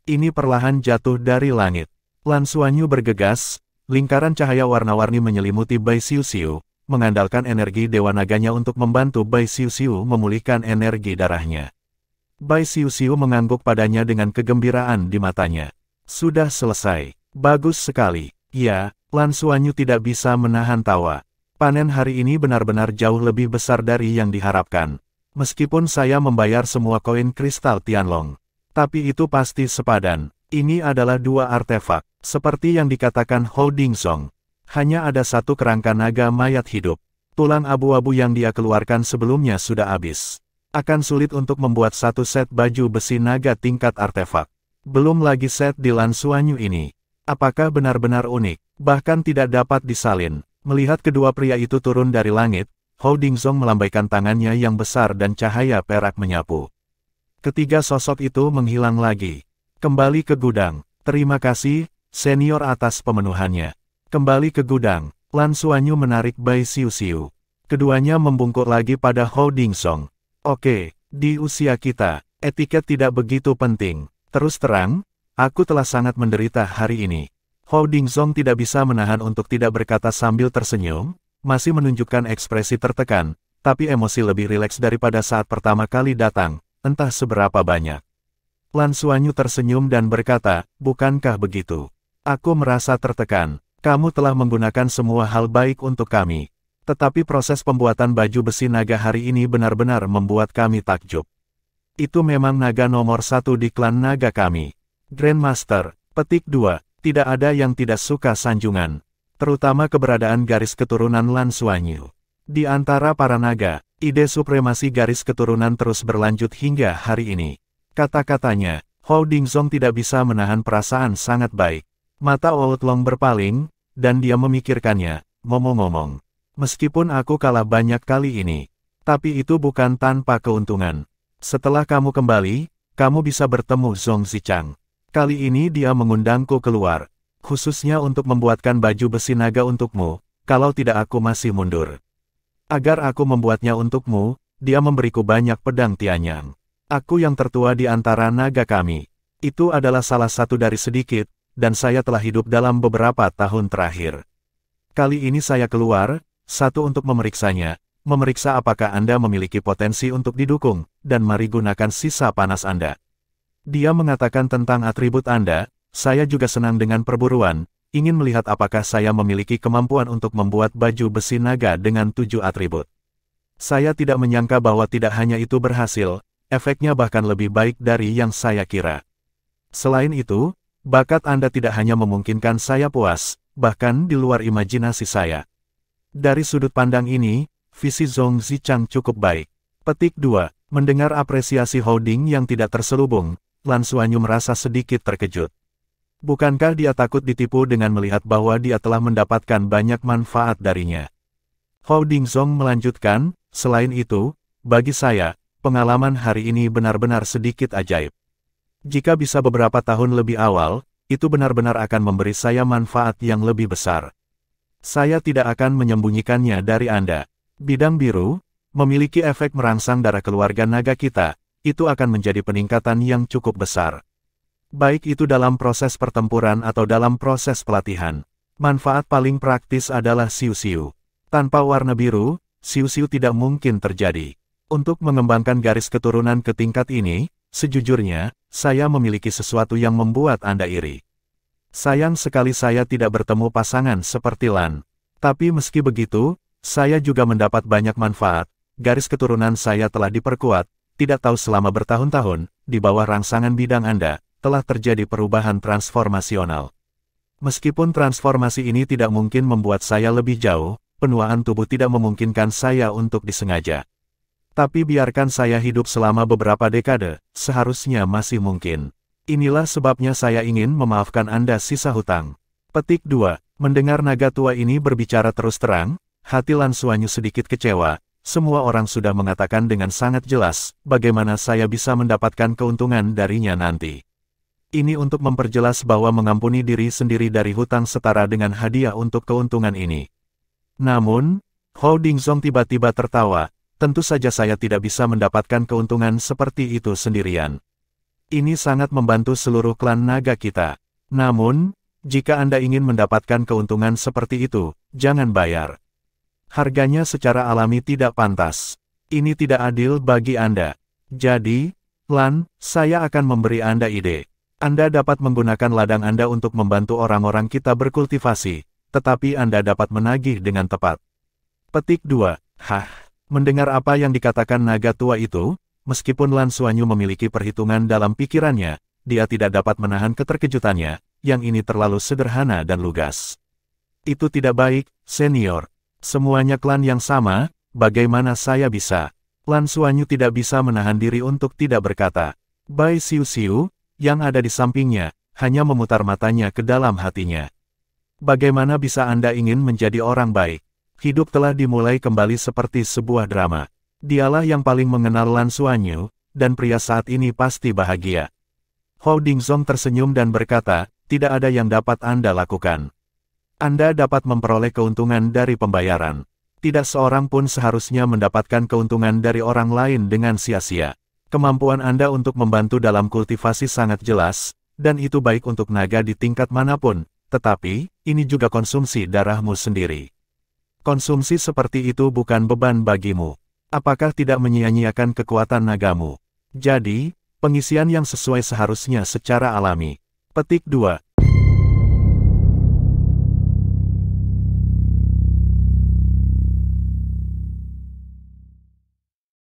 Ini perlahan jatuh dari langit. Lan Xuanyu bergegas. Lingkaran cahaya warna-warni menyelimuti Bai Xiuxiu, mengandalkan energi dewa naganya untuk membantu Bai Xiuxiu memulihkan energi darahnya. Bai Xiuxiu mengangguk padanya dengan kegembiraan di matanya. Sudah selesai. Bagus sekali. Ya, Lan Xuanyu tidak bisa menahan tawa. Panen hari ini benar-benar jauh lebih besar dari yang diharapkan. Meskipun saya membayar semua koin kristal Tianlong. Tapi itu pasti sepadan. Ini adalah 2 artefak. Seperti yang dikatakan Houdingzhong, hanya ada 1 kerangka naga mayat hidup. Tulang abu-abu yang dia keluarkan sebelumnya sudah habis. Akan sulit untuk membuat 1 set baju besi naga tingkat artefak. Belum lagi set di Lan Xuanyu ini. Apakah benar-benar unik, bahkan tidak dapat disalin. Melihat kedua pria itu turun dari langit, Houdingzhong melambaikan tangannya yang besar dan cahaya perak menyapu. Ketiga sosok itu menghilang lagi. Kembali ke gudang. Terima kasih, senior atas pemenuhannya. Kembali ke gudang, Lan Xuanyu menarik Bai Xiuxiu. Keduanya membungkuk lagi pada Houdingzhong. Oke, di usia kita, etiket tidak begitu penting. Terus terang, aku telah sangat menderita hari ini. Houdingzhong tidak bisa menahan untuk tidak berkata sambil tersenyum, masih menunjukkan ekspresi tertekan, tapi emosi lebih rileks daripada saat pertama kali datang, entah seberapa banyak. Lan Xuanyu tersenyum dan berkata, bukankah begitu? Aku merasa tertekan. Kamu telah menggunakan semua hal baik untuk kami. Tetapi proses pembuatan baju besi naga hari ini benar-benar membuat kami takjub. Itu memang naga nomor 1 di klan naga kami. Grandmaster, petik 2, tidak ada yang tidak suka sanjungan. Terutama keberadaan garis keturunan Lan Xuanyu. Di antara para naga, ide supremasi garis keturunan terus berlanjut hingga hari ini. Kata-katanya, Houdingzhong tidak bisa menahan perasaan sangat baik. Mata Outlong berpaling, dan dia memikirkannya, ngomong-ngomong. Meskipun aku kalah banyak kali ini, tapi itu bukan tanpa keuntungan. Setelah kamu kembali, kamu bisa bertemu Zhong Zichang. Kali ini dia mengundangku keluar, khususnya untuk membuatkan baju besi naga untukmu, kalau tidak aku masih mundur. Agar aku membuatnya untukmu, dia memberiku banyak pedang Tianyang. Aku yang tertua di antara naga kami. Itu adalah salah satu dari sedikit, dan saya telah hidup dalam beberapa tahun terakhir. Kali ini saya keluar, satu untuk memeriksanya, memeriksa apakah Anda memiliki potensi untuk didukung, dan mari gunakan sisa panas Anda. Dia mengatakan tentang atribut Anda, saya juga senang dengan perburuan, ingin melihat apakah saya memiliki kemampuan untuk membuat baju besi naga dengan 7 atribut. Saya tidak menyangka bahwa tidak hanya itu berhasil, efeknya bahkan lebih baik dari yang saya kira. Selain itu, bakat Anda tidak hanya memungkinkan saya puas, bahkan di luar imajinasi saya. Dari sudut pandang ini, visi Zhong Zichang cukup baik. Petik 2. Mendengar apresiasi Hou Ding yang tidak terselubung, Lan Xuanyu merasa sedikit terkejut. Bukankah dia takut ditipu dengan melihat bahwa dia telah mendapatkan banyak manfaat darinya? Hou Dingzong melanjutkan, selain itu, bagi saya, pengalaman hari ini benar-benar sedikit ajaib. Jika bisa beberapa tahun lebih awal, itu benar-benar akan memberi saya manfaat yang lebih besar. Saya tidak akan menyembunyikannya dari Anda. Bidang biru, memiliki efek merangsang darah keluarga naga kita, itu akan menjadi peningkatan yang cukup besar. Baik itu dalam proses pertempuran atau dalam proses pelatihan. Manfaat paling praktis adalah siu-siu. Tanpa warna biru, siu-siu tidak mungkin terjadi. Untuk mengembangkan garis keturunan ke tingkat ini, sejujurnya, saya memiliki sesuatu yang membuat Anda iri. Sayang sekali saya tidak bertemu pasangan seperti Lan. Tapi meski begitu, saya juga mendapat banyak manfaat. Garis keturunan saya telah diperkuat, tidak tahu selama bertahun-tahun, di bawah rangsangan bidang Anda, telah terjadi perubahan transformasional. Meskipun transformasi ini tidak mungkin membuat saya lebih jauh, penuaan tubuh tidak memungkinkan saya untuk disengaja. Tapi biarkan saya hidup selama beberapa dekade, seharusnya masih mungkin. Inilah sebabnya saya ingin memaafkan Anda sisa hutang. Petik 2. Mendengar naga tua ini berbicara terus terang, hati Lan Xuanyu sedikit kecewa. Semua orang sudah mengatakan dengan sangat jelas, bagaimana saya bisa mendapatkan keuntungan darinya nanti. Ini untuk memperjelas bahwa mengampuni diri sendiri dari hutang setara dengan hadiah untuk keuntungan ini. Namun, Hou Dingzong tiba-tiba tertawa. Tentu saja saya tidak bisa mendapatkan keuntungan seperti itu sendirian. Ini sangat membantu seluruh klan naga kita. Namun, jika Anda ingin mendapatkan keuntungan seperti itu, jangan bayar. Harganya secara alami tidak pantas. Ini tidak adil bagi Anda. Jadi, Lan, saya akan memberi Anda ide. Anda dapat menggunakan ladang Anda untuk membantu orang-orang kita berkultivasi, tetapi Anda dapat menagih dengan tepat. Petik 2. Mendengar apa yang dikatakan naga tua itu, meskipun Lan Xuanyu memiliki perhitungan dalam pikirannya, dia tidak dapat menahan keterkejutannya, yang ini terlalu sederhana dan lugas. Itu tidak baik, senior. Semuanya klan yang sama, bagaimana saya bisa? Lan Xuanyu tidak bisa menahan diri untuk tidak berkata. Bai Xiu-Xiu, yang ada di sampingnya, hanya memutar matanya ke dalam hatinya. Bagaimana bisa Anda ingin menjadi orang baik? Hidup telah dimulai kembali seperti sebuah drama. Dialah yang paling mengenal Lan Xuanyu, dan pria saat ini pasti bahagia. Hou Dingzong tersenyum dan berkata, tidak ada yang dapat Anda lakukan. Anda dapat memperoleh keuntungan dari pembayaran. Tidak seorang pun seharusnya mendapatkan keuntungan dari orang lain dengan sia-sia. Kemampuan Anda untuk membantu dalam kultivasi sangat jelas, dan itu baik untuk naga di tingkat manapun, tetapi, ini juga konsumsi darahmu sendiri. Konsumsi seperti itu bukan beban bagimu. Apakah tidak menyia-nyiakan kekuatan nagamu? Jadi, pengisian yang sesuai seharusnya secara alami. Petik 2.